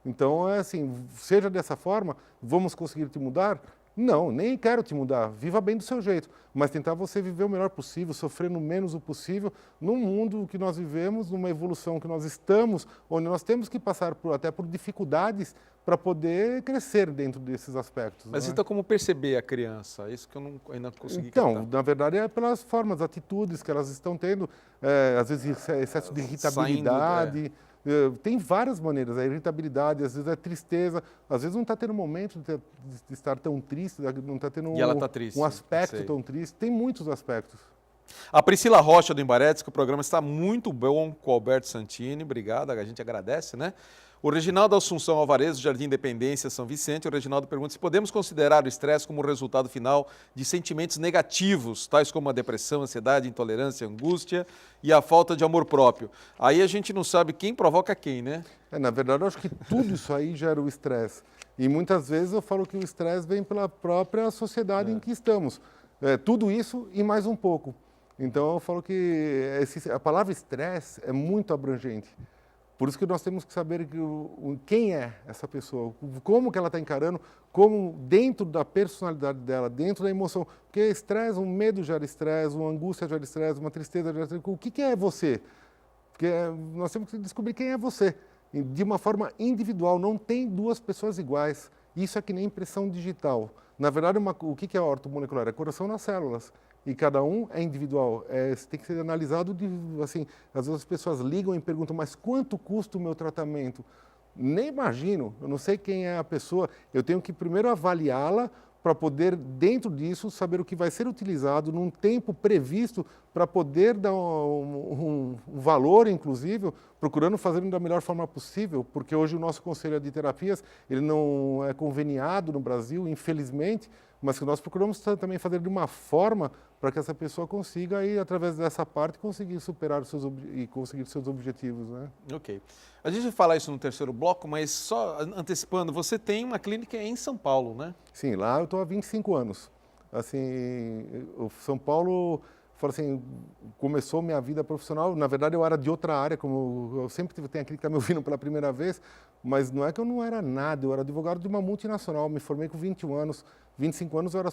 Então, é assim, seja dessa forma, vamos conseguir te mudar? Não, nem quero te mudar. Viva bem do seu jeito, mas tentar você viver o melhor possível, sofrendo o menos o possível, num mundo que nós vivemos, numa evolução que nós estamos, onde nós temos que passar até por dificuldades para poder crescer dentro desses aspectos. Mas né? então como perceber a criança? Isso que eu ainda não consegui Então, captar. na verdade, é pelas formas, atitudes que elas estão tendo, às vezes excesso de irritabilidade. Tem várias maneiras, a irritabilidade, às vezes é tristeza, às vezes não está tendo momento de estar tão triste, não está tendo um aspecto tão triste, tem muitos aspectos. A Priscila Rocha do Embaré diz que o programa está muito bom com o Alberto Santini, obrigado, a gente agradece, né? O Reginaldo Assunção Alvarez, do Jardim Independência, São Vicente, o Reginaldo pergunta se podemos considerar o estresse como resultado final de sentimentos negativos, tais como a depressão, ansiedade, intolerância, angústia e a falta de amor próprio. Aí a gente não sabe quem provoca quem, né? Na verdade, eu acho que tudo isso aí gera o estresse. E muitas vezes eu falo que o estresse vem pela própria sociedade em que estamos. Tudo isso e mais um pouco. Então eu falo que a palavra estresse é muito abrangente. Por isso que nós temos que saber quem é essa pessoa, como que ela está encarando, como dentro da personalidade dela, dentro da emoção. Porque estresse, um medo gera estresse, uma angústia gera estresse, uma tristeza gera estresse. O que é você? Porque nós temos que descobrir quem é você, de uma forma individual. Não tem 2 pessoas iguais. Isso é que nem impressão digital. Na verdade, o que é a ortomolecular? É coração nas células. E cada um é individual. Tem que ser analisado, assim, às vezes as pessoas ligam e perguntam, mas quanto custa o meu tratamento? Nem imagino, eu não sei quem é a pessoa, eu tenho que primeiro avaliá-la para poder, dentro disso, saber o que vai ser utilizado num tempo previsto para poder dar um valor, inclusive, procurando fazer da melhor forma possível, porque hoje o nosso Conselho de Terapias ele não é conveniado no Brasil, infelizmente, mas que nós procuramos também fazer de uma forma para que essa pessoa consiga, aí, através dessa parte, conseguir superar e conseguir seus objetivos, né? Ok. A gente vai falar isso no terceiro bloco, mas só antecipando, você tem uma clínica em São Paulo, né? Sim, lá eu estou há 25 anos. Assim, o São Paulo, assim, começou minha vida profissional. Na verdade, eu era de outra área, como eu sempre tenho aquele que está me ouvindo pela primeira vez, mas não é que eu não era nada, eu era advogado de uma multinacional, me formei com 21 anos, 25 anos eu era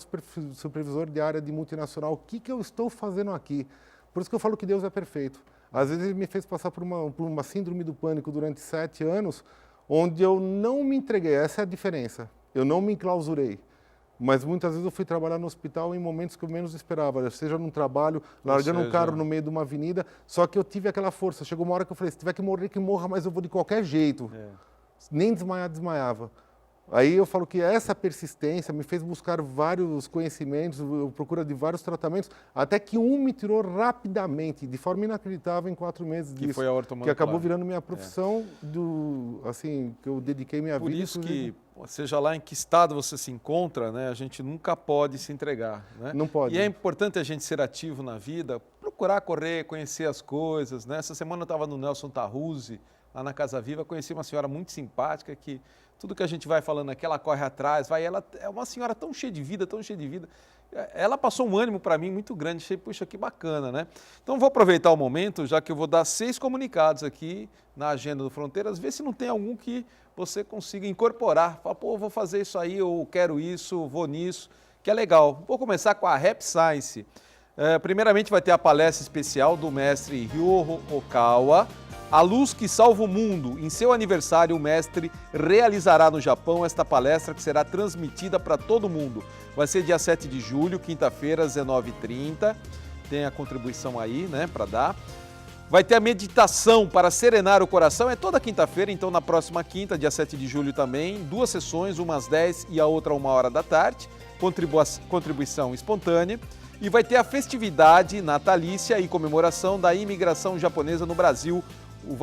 supervisor de área de multinacional. O que eu estou fazendo aqui? Por isso que eu falo que Deus é perfeito. Às vezes ele me fez passar por uma síndrome do pânico durante 7 anos, onde eu não me entreguei, essa é a diferença, eu não me enclausurei. Mas muitas vezes eu fui trabalhar no hospital em momentos que eu menos esperava, seja num trabalho, largando um carro no meio de uma avenida, só que eu tive aquela força. Chegou uma hora que eu falei, se tiver que morrer, que morra, mas eu vou de qualquer jeito. Nem desmaiar, desmaiava. Aí eu falo que essa persistência me fez buscar vários conhecimentos, procura de vários tratamentos, até que um me tirou rapidamente, de forma inacreditável, em 4 meses disso. Que foi a ortomolecular. Que acabou virando minha profissão, assim, que eu dediquei minha vida. Por isso que, seja lá em que estado você se encontra, né, a gente nunca pode se entregar, né? Não pode. E é importante a gente ser ativo na vida, procurar correr, conhecer as coisas, né? Essa semana eu estava no Nelson Tarruzzi, lá na Casa Viva, conheci uma senhora muito simpática que tudo que a gente vai falando aqui, ela corre atrás, ela é uma senhora tão cheia de vida, tão cheia de vida. Ela passou um ânimo para mim muito grande, achei, puxa, que bacana, né? Então vou aproveitar o momento, já que eu vou dar 6 comunicados aqui na agenda do Fronteiras, ver se não tem algum que você consiga incorporar. Fala, pô, vou fazer isso aí, eu quero isso, vou nisso, que é legal. Vou começar com a Rap Science. Primeiramente vai ter a palestra especial do mestre Ryoho Okawa, A Luz que Salva o Mundo. Em seu aniversário, o mestre realizará no Japão esta palestra que será transmitida para todo mundo. Vai ser dia 7 de julho, quinta-feira, às 19h30. Tem a contribuição aí, né, para dar. Vai ter a meditação para serenar o coração, é toda quinta-feira, então na próxima quinta, dia 7 de julho também, 2 sessões, uma às 10 e a outra 1h da tarde, contribuição espontânea. E vai ter a festividade natalícia e comemoração da imigração japonesa no Brasil. O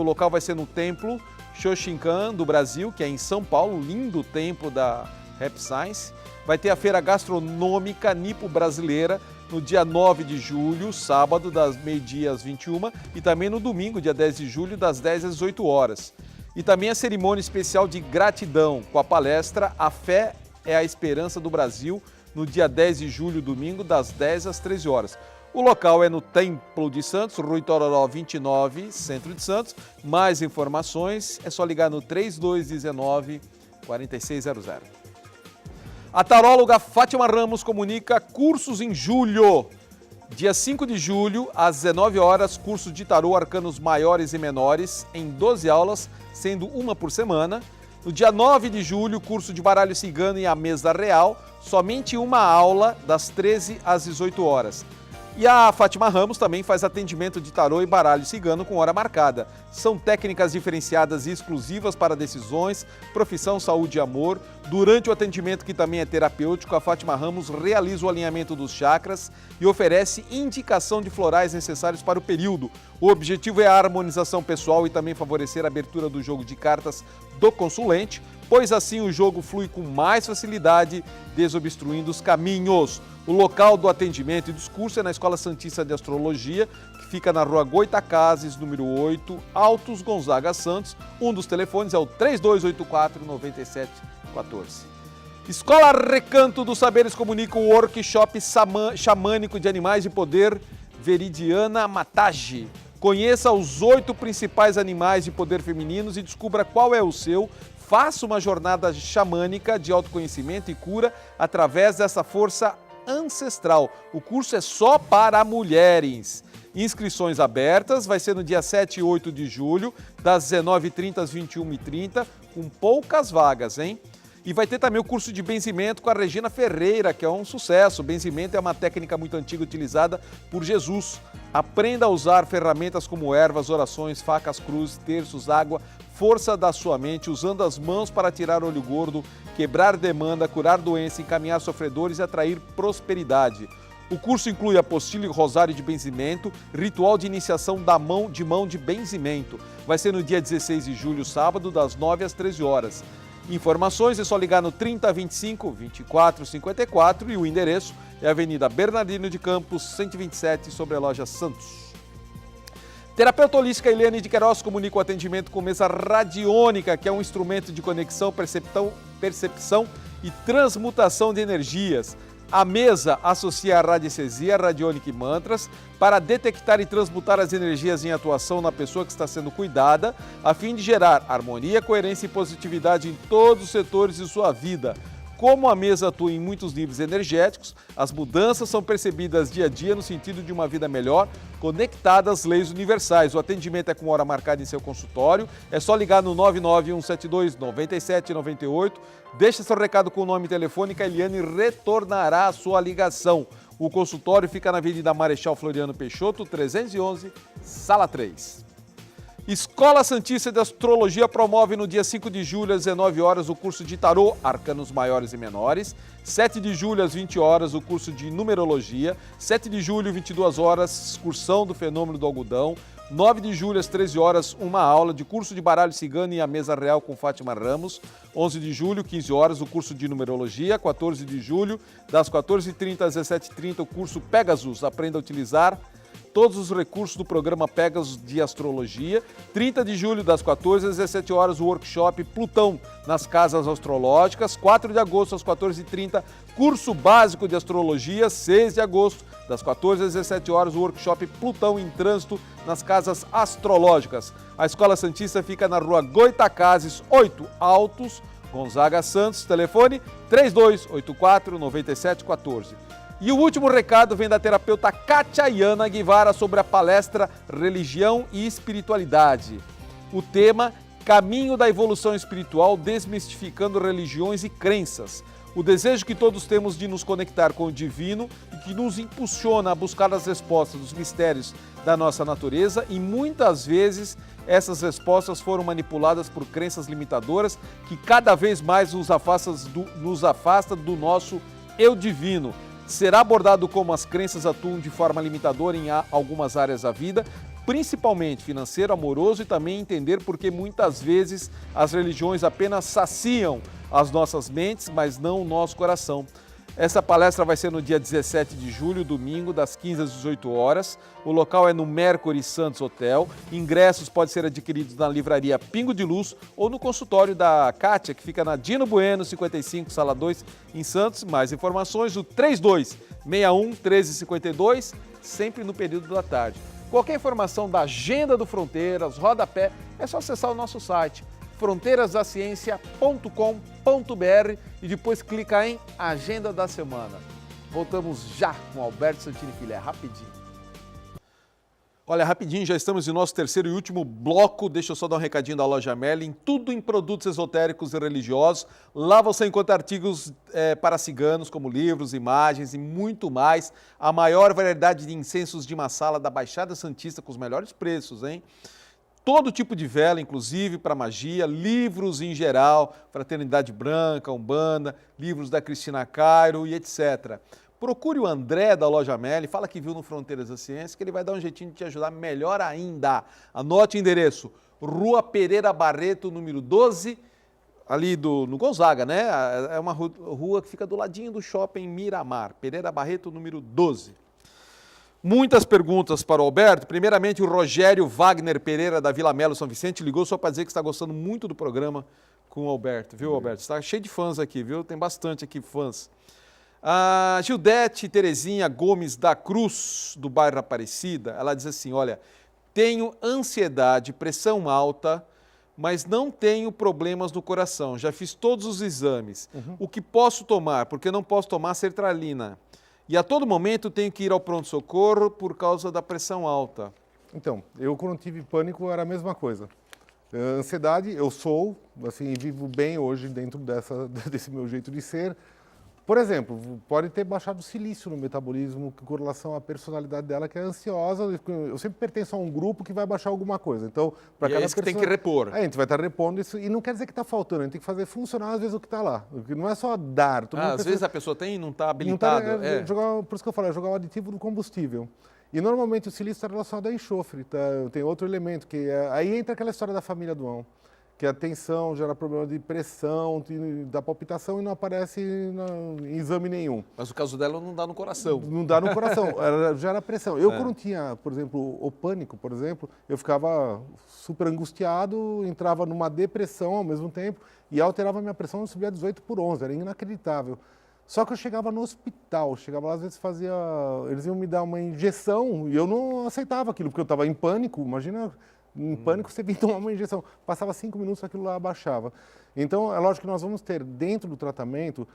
local vai ser no Templo Shoshinkan do Brasil, que é em São Paulo, lindo templo da Rap Science. Vai ter a feira gastronômica nipo-brasileira no dia 9 de julho, sábado, das meio-dia às 21h, e também no domingo, dia 10 de julho, das 10 às 18 horas. E também a cerimônia especial de gratidão, com a palestra A Fé é a Esperança do Brasil, no dia 10 de julho, domingo, das 10 às 13 horas. O local é no Templo de Santos, Rua Itororó 29, Centro de Santos. Mais informações é só ligar no 3219-4600. A taróloga Fátima Ramos comunica cursos em julho. Dia 5 de julho, às 19 horas, curso de tarô arcanos maiores e menores, em 12 aulas, sendo uma por semana. No dia 9 de julho, curso de baralho cigano e a mesa real, somente uma aula, das 13 às 18 horas. E a Fátima Ramos também faz atendimento de tarô e baralho cigano com hora marcada. São técnicas diferenciadas e exclusivas para decisões, profissão, saúde e amor. Durante o atendimento, que também é terapêutico, a Fátima Ramos realiza o alinhamento dos chakras e oferece indicação de florais necessários para o período. O objetivo é a harmonização pessoal e também favorecer a abertura do jogo de cartas do consulente, pois assim o jogo flui com mais facilidade, desobstruindo os caminhos. O local do atendimento e discurso é na Escola Santista de Astrologia, que fica na Rua Goitacazes, número 8, Altos Gonzaga Santos. Um dos telefones é o 3284-9714. Escola Recanto dos Saberes comunica o workshop xamânico de animais de poder Veridiana Matage. Conheça os 8 principais animais de poder femininos e descubra qual é o seu. Faça uma jornada xamânica de autoconhecimento e cura através dessa força ancestral. O curso é só para mulheres. Inscrições abertas, vai ser no dia 7 e 8 de julho, das 19h30 às 21h30, com poucas vagas, hein? E vai ter também o curso de benzimento com a Regina Ferreira, que é um sucesso. O benzimento é uma técnica muito antiga utilizada por Jesus. Aprenda a usar ferramentas como ervas, orações, facas, cruzes, terços, água, força da sua mente, usando as mãos para tirar olho gordo, quebrar demanda, curar doença, encaminhar sofredores e atrair prosperidade. O curso inclui apostila e rosário de benzimento, ritual de iniciação da mão de benzimento. Vai ser no dia 16 de julho, sábado, das 9 às 13 horas. Informações é só ligar no 3025 2454 e o endereço é a Avenida Bernardino de Campos, 127, sobre a loja Santos. Terapeuta holística Eliane de Queiroz comunica o atendimento com mesa radiônica, que é um instrumento de conexão, percepção e transmutação de energias. A mesa associa a radiestesia, radiônica e mantras para detectar e transmutar as energias em atuação na pessoa que está sendo cuidada, a fim de gerar harmonia, coerência e positividade em todos os setores de sua vida. Como a mesa atua em muitos níveis energéticos, as mudanças são percebidas dia a dia no sentido de uma vida melhor, conectada às leis universais. O atendimento é com hora marcada em seu consultório. É só ligar no 99172-9798. Deixe seu recado com o nome e telefone que a Eliane retornará a sua ligação. O consultório fica na Avenida Marechal Floriano Peixoto, 311, Sala 3. Escola Santista de Astrologia promove no dia 5 de julho às 19 horas o curso de Tarô, Arcanos Maiores e Menores. 7 de julho às 20 horas o curso de Numerologia. 7 de julho, 22 horas, excursão do fenômeno do algodão. 9 de julho às 13 horas, uma aula de curso de baralho cigano e a mesa real com Fátima Ramos. 11 de julho, 15 horas, o curso de Numerologia. 14 de julho, das 14h30 às 17h30, o curso Pegasus, aprenda a utilizar todos os recursos do programa Pegasus de Astrologia. 30 de julho, das 14 às 17 horas, o workshop Plutão nas Casas Astrológicas. 4 de agosto, às 14h30, curso básico de Astrologia. 6 de agosto, das 14 às 17 horas, o workshop Plutão em Trânsito nas Casas Astrológicas. A Escola Santista fica na rua Goitacazes, 8 Altos, Gonzaga Santos. Telefone 3284-9714. E o último recado vem da terapeuta Katyayana Guevara sobre a palestra Religião e Espiritualidade. O tema, Caminho da Evolução Espiritual, desmistificando religiões e crenças. O desejo que todos temos de nos conectar com o divino e que nos impulsiona a buscar as respostas dos mistérios da nossa natureza, e muitas vezes essas respostas foram manipuladas por crenças limitadoras que cada vez mais nos afasta do nosso eu divino. Será abordado como as crenças atuam de forma limitadora em algumas áreas da vida, principalmente financeiro, amoroso, e também entender por que muitas vezes as religiões apenas saciam as nossas mentes, mas não o nosso coração. Essa palestra vai ser no dia 17 de julho, domingo, das 15 às 18 horas. O local é no Mercury Santos Hotel. Ingressos podem ser adquiridos na livraria Pingo de Luz ou no consultório da Kátia, que fica na Dino Bueno, 55, Sala 2, em Santos. Mais informações, o 3261-1352, sempre no período da tarde. Qualquer informação da agenda do Fronteiras, rodapé, é só acessar o nosso site fronteirasdaciencia.com.br e depois clicar em Agenda da Semana. Voltamos já com Alberto Santini Filé, rapidinho. Olha, rapidinho, já estamos em nosso terceiro e último bloco. Deixa eu só dar um recadinho da Loja Merlin. Tudo em produtos esotéricos e religiosos. Lá você encontra artigos para ciganos, como livros, imagens e muito mais. A maior variedade de incensos de Massala da Baixada Santista com os melhores preços, hein? Todo tipo de vela, inclusive para magia, livros em geral, Fraternidade Branca, Umbanda, livros da Cristina Cairo e etc. Procure o André da Loja Merlin, fala que viu no Fronteiras da Ciência, que ele vai dar um jeitinho de te ajudar melhor ainda. Anote o endereço, Rua Pereira Barreto, número 12, ali no Gonzaga, né? É uma rua que fica do ladinho do shopping Miramar, Pereira Barreto, número 12. Muitas perguntas para o Alberto. Primeiramente, o Rogério Wagner Pereira, da Vila Melo, São Vicente, ligou só para dizer que está gostando muito do programa com o Alberto, viu, Alberto? Está cheio de fãs aqui, viu? Tem bastante aqui fãs. A Gildete Terezinha Gomes da Cruz, do bairro Aparecida, ela diz assim, olha, tenho ansiedade, pressão alta, mas não tenho problemas no coração. Já fiz todos os exames. O que posso tomar? Porque não posso tomar sertralina. E a todo momento tenho que ir ao pronto-socorro por causa da pressão alta. Então, eu quando tive pânico era a mesma coisa. Ansiedade, eu sou, assim, vivo bem hoje dentro desse meu jeito de ser. Por exemplo, pode ter baixado silício no metabolismo com relação à personalidade dela, que é ansiosa. Eu sempre pertenço a um grupo que vai baixar alguma coisa. Então, para cada pessoa, tem que repor. A gente vai estar repondo isso. E não quer dizer que está faltando, a gente tem que fazer funcionar às vezes o que está lá. Não é só dar. Às vezes a pessoa tem e não está habilitado. Por isso que eu falo, é jogar o aditivo do combustível. E normalmente o silício está relacionado a enxofre. Tá? Tem outro elemento, que aí entra aquela história da família do Ão. que a tensão gera problema de pressão, da palpitação e não aparece em exame nenhum. Mas o caso dela não dá no coração. Não dá no coração, ela gera pressão. Eu, quando tinha, por exemplo, o pânico, por exemplo, eu ficava super angustiado, entrava numa depressão ao mesmo tempo e alterava minha pressão, eu subia 18/11, era inacreditável. Só que eu chegava no hospital, chegava lá, às vezes eles iam me dar uma injeção e eu não aceitava aquilo, porque eu estava em pânico, imagina, em pânico você vinha tomar uma injeção, passava 5 minutos, aquilo lá abaixava. Então, é lógico que nós vamos ter, dentro do tratamento,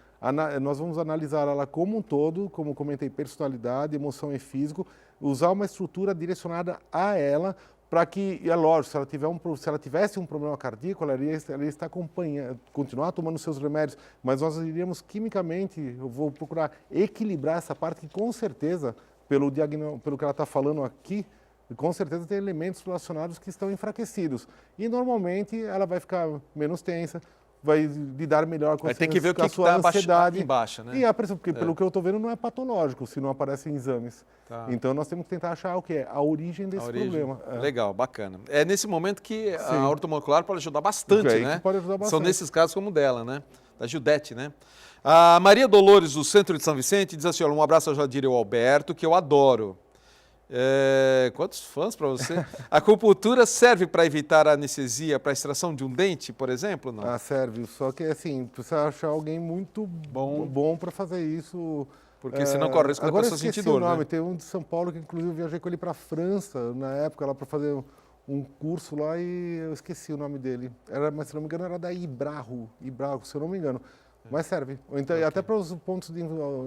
nós vamos analisar ela como um todo, como comentei, personalidade, emoção e físico, usar uma estrutura direcionada a ela, para que, é lógico, se ela tivesse um problema cardíaco, ela iria estar acompanhando, continuar tomando seus remédios, mas nós iríamos quimicamente, eu vou procurar equilibrar essa parte que com certeza, pelo que ela está falando aqui, com certeza tem elementos relacionados que estão enfraquecidos. E normalmente ela vai ficar menos tensa, vai lidar melhor com a sua ansiedade. Tem que ver o que está embaixo, né? E a pressão, porque pelo que eu estou vendo não é patológico, se não aparece em exames. Tá. Então nós temos que tentar achar o que é a origem desse problema. Legal, bacana. É nesse momento que a ortomolecular pode ajudar bastante, né? Pode ajudar bastante. São nesses casos como o dela, né? Da Judete, né? A Maria Dolores, do Centro de São Vicente, diz assim, olha, um abraço ao Jadir e ao Alberto, que eu adoro. Quantos fãs para você? A acupuntura serve para evitar a anestesia, para a extração de um dente, por exemplo? Não? Serve, só que assim, precisa achar alguém muito bom para fazer isso. Porque senão corre risco da pessoa sentir dor, o nome. né? Tem um de São Paulo que inclusive eu viajei com ele para a França, na época, lá para fazer um curso lá e eu esqueci o nome dele. Mas se não me engano era da Ibraho, se eu não me engano. Mas serve. Então, até para os pontos de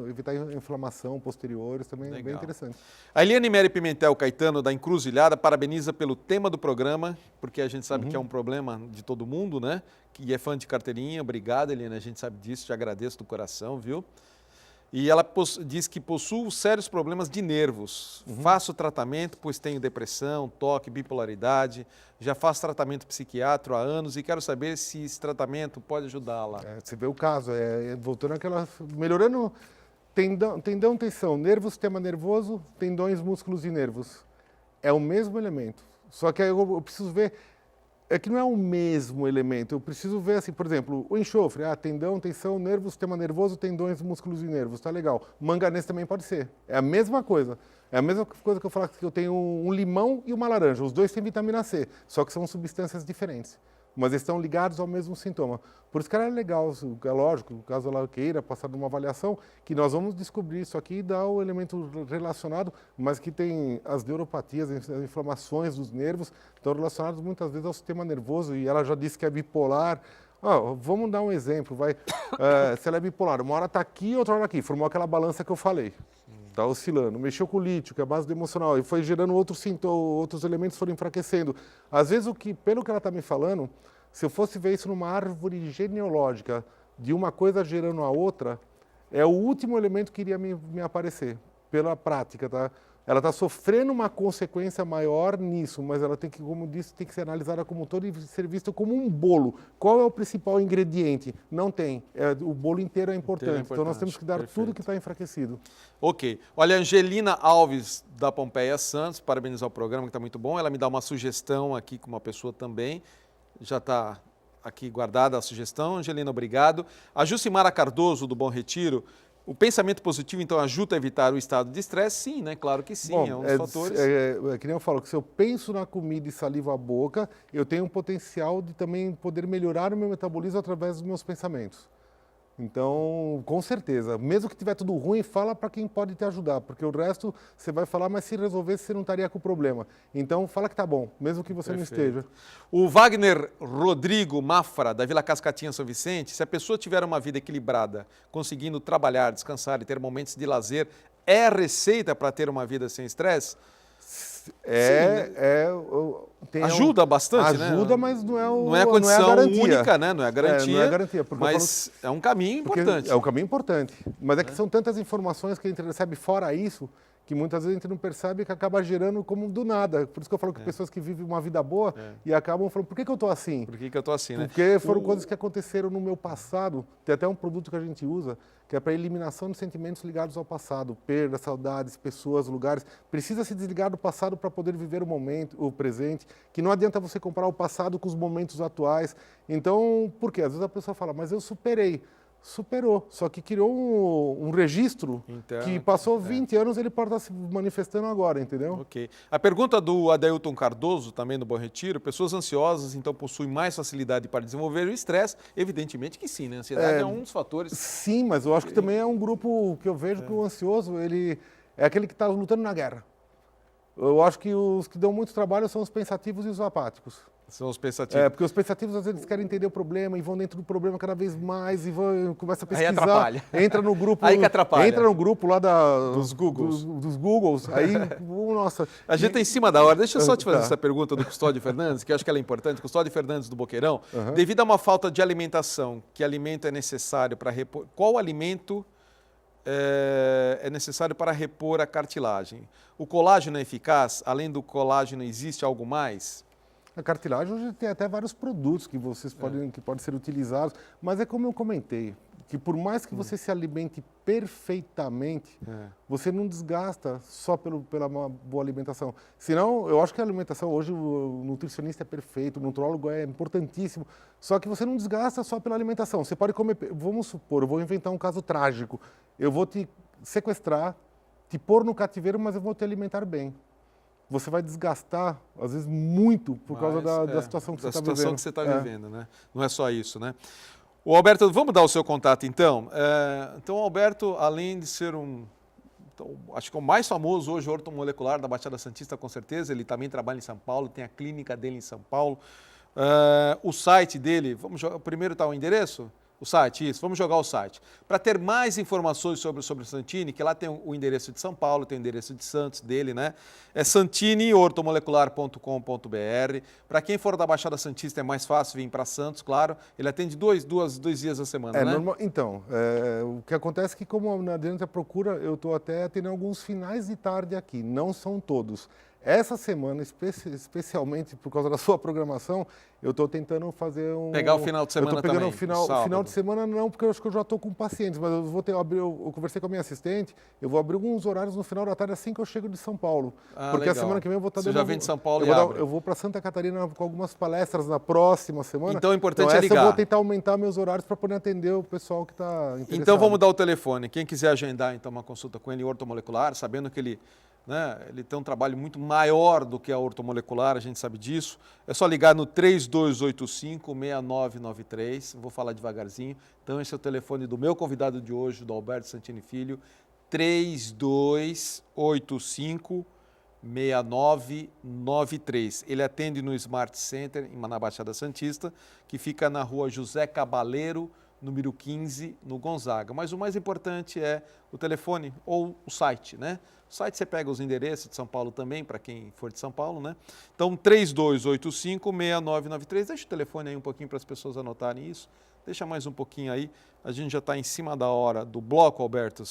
evitar inflamação posteriores também é bem interessante. A Eliane Mary Pimentel Caetano, da Encruzilhada, parabeniza pelo tema do programa, porque a gente sabe que é um problema de todo mundo, né? Que é fã de carteirinha. Obrigado, Eliane, a gente sabe disso, te agradeço do coração, viu? E ela diz que possuo sérios problemas de nervos. Faço tratamento, pois tenho depressão, toque, bipolaridade. Já faço tratamento psiquiátrico há anos e quero saber se esse tratamento pode ajudá-la. Você vê o caso, voltando àquela... Melhorando tendão, tensão, nervo, sistema nervoso, tendões, músculos e nervos. É o mesmo elemento. Só que aí eu preciso ver... É que não é o mesmo elemento, eu preciso ver assim, por exemplo, o enxofre, tendão, tensão, nervo, sistema nervoso, tendões, músculos e nervos, tá legal. Manganês também pode ser, é a mesma coisa. É a mesma coisa que eu falar que eu tenho um limão e uma laranja, os dois têm vitamina C, só que são substâncias diferentes, mas eles estão ligados ao mesmo sintoma. Por isso que era legal, é lógico, caso ela queira passar de uma avaliação, que nós vamos descobrir isso aqui e dar o elemento relacionado, mas que tem as neuropatias, as inflamações dos nervos, estão relacionados muitas vezes ao sistema nervoso, e ela já disse que é bipolar. Vamos dar um exemplo, se ela é bipolar, uma hora está aqui, outra hora aqui, formou aquela balança que eu falei. Está oscilando, mexeu com o lítio, que é a base do emocional, e foi gerando outros sintomas, outros elementos foram enfraquecendo. Às vezes, pelo que ela está me falando, se eu fosse ver isso numa árvore genealógica, de uma coisa gerando a outra, é o último elemento que iria me aparecer, pela prática, tá? Ela está sofrendo uma consequência maior nisso, mas ela tem que, como disse, tem que ser analisada como um todo e ser vista como um bolo. Qual é o principal ingrediente? Não tem. O bolo inteiro é importante. Então nós temos que dar tudo que está enfraquecido. Ok. Olha, a Angelina Alves, da Pompeia Santos, parabenizar o programa, que está muito bom. Ela me dá uma sugestão aqui com uma pessoa também. Já está aqui guardada a sugestão. Angelina, obrigado. A Jucimara Cardoso, do Bom Retiro. O pensamento positivo, então, ajuda a evitar o estado de estresse? Sim, né? Claro que sim, é um dos fatores. Que nem eu falo, que se eu penso na comida e salivo a boca, eu tenho um potencial de também poder melhorar o meu metabolismo através dos meus pensamentos. Então, com certeza, mesmo que tiver tudo ruim, fala para quem pode te ajudar, porque o resto você vai falar, mas se resolvesse você não estaria com o problema. Então, fala que tá bom, mesmo que você não esteja. O Wagner Rodrigo Mafra, da Vila Cascatinha, São Vicente, se a pessoa tiver uma vida equilibrada, conseguindo trabalhar, descansar e ter momentos de lazer, é a receita para ter uma vida sem estresse? Ajuda bastante, né? Ajuda, mas não é a condição não é a garantia. Única, né? Não é a garantia, não é a garantia, mas é um caminho importante. É um caminho importante. Mas é que são tantas informações que a gente recebe fora isso, que muitas vezes a gente não percebe, que acaba gerando como do nada. Por isso que eu falo que pessoas que vivem uma vida boa e acabam falando, por que eu estou assim? Por que eu estou assim, né? Porque foram coisas que aconteceram no meu passado. Tem até um produto que a gente usa, que é para eliminação de sentimentos ligados ao passado. Perdas, saudades, pessoas, lugares. Precisa se desligar do passado para poder viver o momento, o presente. Que não adianta você comparar o passado com os momentos atuais. Então, por quê? Às vezes a pessoa fala, mas eu superei. Superou, só que criou um registro que passou 20 anos, ele pode estar se manifestando agora, entendeu? Ok. A pergunta do Adailton Cardoso, também do Bom Retiro, pessoas ansiosas então possuem mais facilidade para desenvolver o estresse? Evidentemente que sim, né? A ansiedade é um dos fatores. Sim, mas eu acho que também é um grupo que eu vejo que o ansioso, ele é aquele que está lutando na guerra. Eu acho que os que dão muito trabalho são os pensativos e os apáticos. São os pensativos. Porque os pensativos às vezes querem entender o problema e vão dentro do problema cada vez mais e vão, começa a pesquisar. Aí atrapalha. Entra no grupo. Aí que atrapalha. Entra no grupo lá dos Googles. Dos Googles. Aí, nossa. A gente está em cima da hora. Deixa eu só te fazer essa pergunta do Custódio Fernandes, que eu acho que ela é importante. Custódio Fernandes do Boqueirão. Devido a uma falta de alimentação, que alimento é necessário para repor? Qual alimento é necessário para repor a cartilagem? O colágeno é eficaz? Além do colágeno, existe algo mais? A cartilagem hoje tem até vários produtos que vocês podem ser utilizados, mas é como eu comentei, que por mais que você se alimente perfeitamente, você não desgasta só pela uma boa alimentação. Senão, eu acho que a alimentação hoje, o nutricionista é perfeito, o nutrólogo é importantíssimo, só que você não desgasta só pela alimentação. Você pode comer, vamos supor, eu vou inventar um caso trágico, eu vou te sequestrar, te pôr no cativeiro, mas eu vou te alimentar bem. Você vai desgastar, às vezes, muito por causa da situação que você está vivendo. Da situação que você está vivendo, né? Não é só isso, né? O Alberto, vamos dar o seu contato, então? Então, o Alberto, além de ser acho que o mais famoso hoje, ortomolecular da Baixada Santista, com certeza, ele também trabalha em São Paulo, tem a clínica dele em São Paulo. O site dele, primeiro está o endereço? O site, isso. Vamos jogar o site. Para ter mais informações sobre o Santini, que lá tem o endereço de São Paulo, tem o endereço de Santos dele, né? É santiniortomolecular.com.br. Para quem for da Baixada Santista é mais fácil vir para Santos, claro. Ele atende dois dias a semana, né? Então, o que acontece é que como dentro da procura, eu estou até tendo alguns finais de tarde aqui, não são todos. Essa semana, especialmente por causa da sua programação, eu estou tentando fazer pegar o final de semana também. Eu estou pegando o final de semana não, porque eu acho que eu já estou com pacientes, mas eu vou eu conversei com a minha assistente, eu vou abrir alguns horários no final da tarde assim que eu chego de São Paulo. Porque legal. A semana que vem eu vou estar Você já vem de São Paulo eu vou para Santa Catarina com algumas palestras na próxima semana. Então, o importante é ligar. Eu vou tentar aumentar meus horários para poder atender o pessoal que está interessado. Então, vamos dar o telefone. Quem quiser agendar então uma consulta com ele ortomolecular, sabendo que ele tem um trabalho muito maior do que a ortomolecular, a gente sabe disso. É só ligar no 3285-6993, vou falar devagarzinho. Então, esse é o telefone do meu convidado de hoje, do Alberto Santini Filho, 3285-6993. Ele atende no Smart Center, na Baixada Santista, que fica na rua José Cabaleiro, número 15, no Gonzaga. Mas o mais importante é o telefone ou o site, né? O site você pega os endereços de São Paulo também, para quem for de São Paulo, né? Então, 3285-6993. Deixa o telefone aí um pouquinho para as pessoas anotarem isso. Deixa mais um pouquinho aí. A gente já está em cima da hora do bloco, Alberto.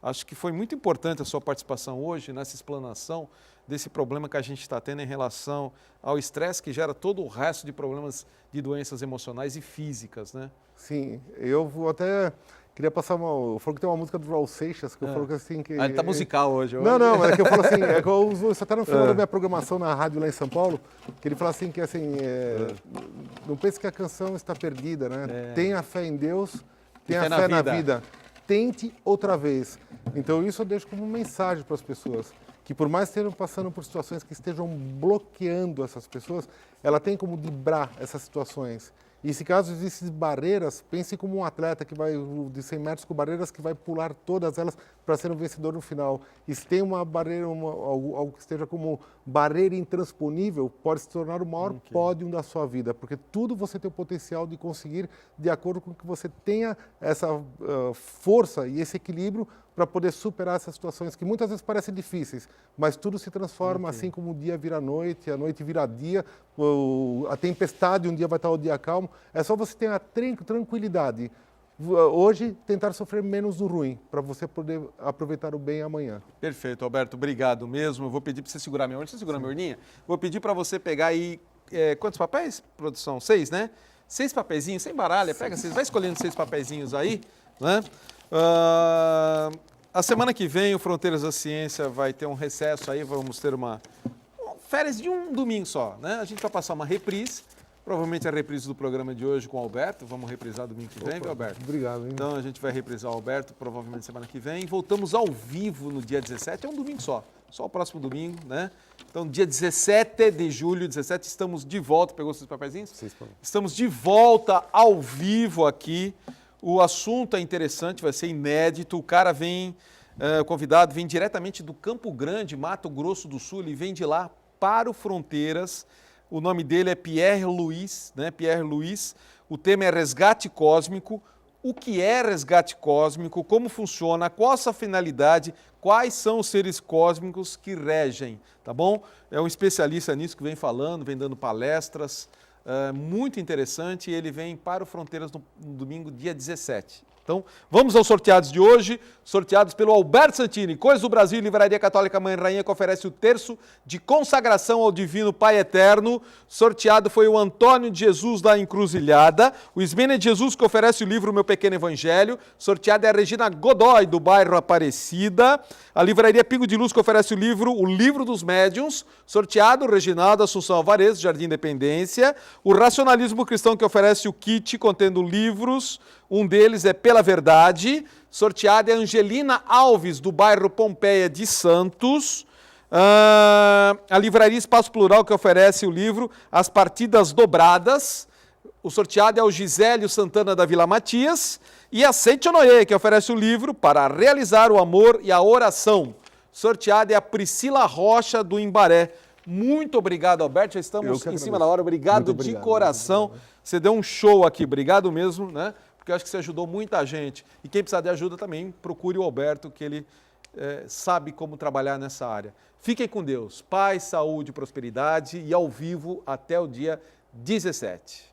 Acho que foi muito importante a sua participação hoje nessa explanação desse problema que a gente está tendo em relação ao estresse que gera todo o resto de problemas de doenças emocionais e físicas, né? Sim, eu vou até... Queria passar eu falo que tem uma música do Raul Seixas, que eu falo que assim... Que, ele tá musical hoje. Não, é que eu falo assim, é que eu uso isso até no final da minha programação na rádio lá em São Paulo, que ele fala assim, que assim, não pense que a canção está perdida, né? Tenha fé em Deus, tenha fé na vida. Tente outra vez. Então isso eu deixo como mensagem para as pessoas, que por mais que estejam passando por situações que estejam bloqueando essas pessoas, ela tem como driblar essas situações. E se caso existem barreiras, pense como um atleta que vai de 100 metros com barreiras que vai pular todas elas para ser um vencedor no final. E se tem uma barreira, algo que esteja como barreira intransponível, pode se tornar o maior pódio da sua vida, porque tudo você tem o potencial de conseguir de acordo com que você tenha essa força e esse equilíbrio para poder superar essas situações que muitas vezes parecem difíceis, mas tudo se transforma assim como o dia vira noite, a noite vira dia, a tempestade um dia vai estar o dia calmo. É só você ter a tranquilidade. hoje tentar sofrer menos do ruim, para você poder aproveitar o bem amanhã. Perfeito, Alberto, obrigado mesmo. Eu vou pedir para você segurar minha urninha. Você segura minha urninha? Vou pedir para você pegar aí, quantos papéis, produção? 6, né? 6 papeizinhos, sem baralha, pega, vocês vai escolhendo 6 papeizinhos aí, né? A semana que vem o Fronteiras da Ciência vai ter um recesso aí, vamos ter uma férias de um domingo só, né? A gente vai passar uma reprise, provavelmente a reprise do programa de hoje com o Alberto, vamos reprisar domingo que vem, viu, Alberto? Obrigado, hein? Então a gente vai reprisar o Alberto, provavelmente semana que vem, voltamos ao vivo no dia 17, é um domingo só o próximo domingo, né? Então dia 17 de julho, 17, estamos de volta, pegou seus papeizinhos? Estamos de volta ao vivo aqui. O assunto é interessante, vai ser inédito. O cara vem, o convidado vem diretamente do Campo Grande, Mato Grosso do Sul, ele vem de lá para o Fronteiras. O nome dele é Pierre Luiz, né? Pierre Luiz. O tema é resgate cósmico. O que é resgate cósmico? Como funciona? Qual a sua finalidade? Quais são os seres cósmicos que regem? Tá bom? É um especialista nisso que vem falando, vem dando palestras. Muito interessante, e ele vem para o Fronteiras no domingo, dia 17. Então, vamos aos sorteados de hoje, sorteados pelo Alberto Santini, Coisas do Brasil, Livraria Católica Mãe Rainha, que oferece o terço de consagração ao Divino Pai Eterno. Sorteado foi o Antônio de Jesus da Encruzilhada, o Ismênia de Jesus, que oferece o livro Meu Pequeno Evangelho. Sorteada é a Regina Godoy, do bairro Aparecida. A Livraria Pingo de Luz, que oferece o livro dos Médiuns. Sorteado, Reginaldo Assunção Alvarez, Jardim Independência. O Racionalismo Cristão, que oferece o kit contendo livros. Um deles é Pela Verdade. Sorteada é a Angelina Alves, do bairro Pompeia de Santos. A Livraria Espaço Plural, que oferece o livro As Partidas Dobradas. O sorteado é o Gisélio Santana, da Vila Matias. E a Seitonoye, que oferece o livro Para Realizar o Amor e a Oração. Sorteada é a Priscila Rocha, do Imbaré. Muito obrigado, Alberto. Já estamos em cima da hora. Obrigado de coração. Você deu um show aqui. Obrigado mesmo, né? Porque eu acho que você ajudou muita gente. E quem precisar de ajuda também, procure o Alberto, que ele sabe como trabalhar nessa área. Fiquem com Deus. Paz, saúde, prosperidade e ao vivo até o dia 17.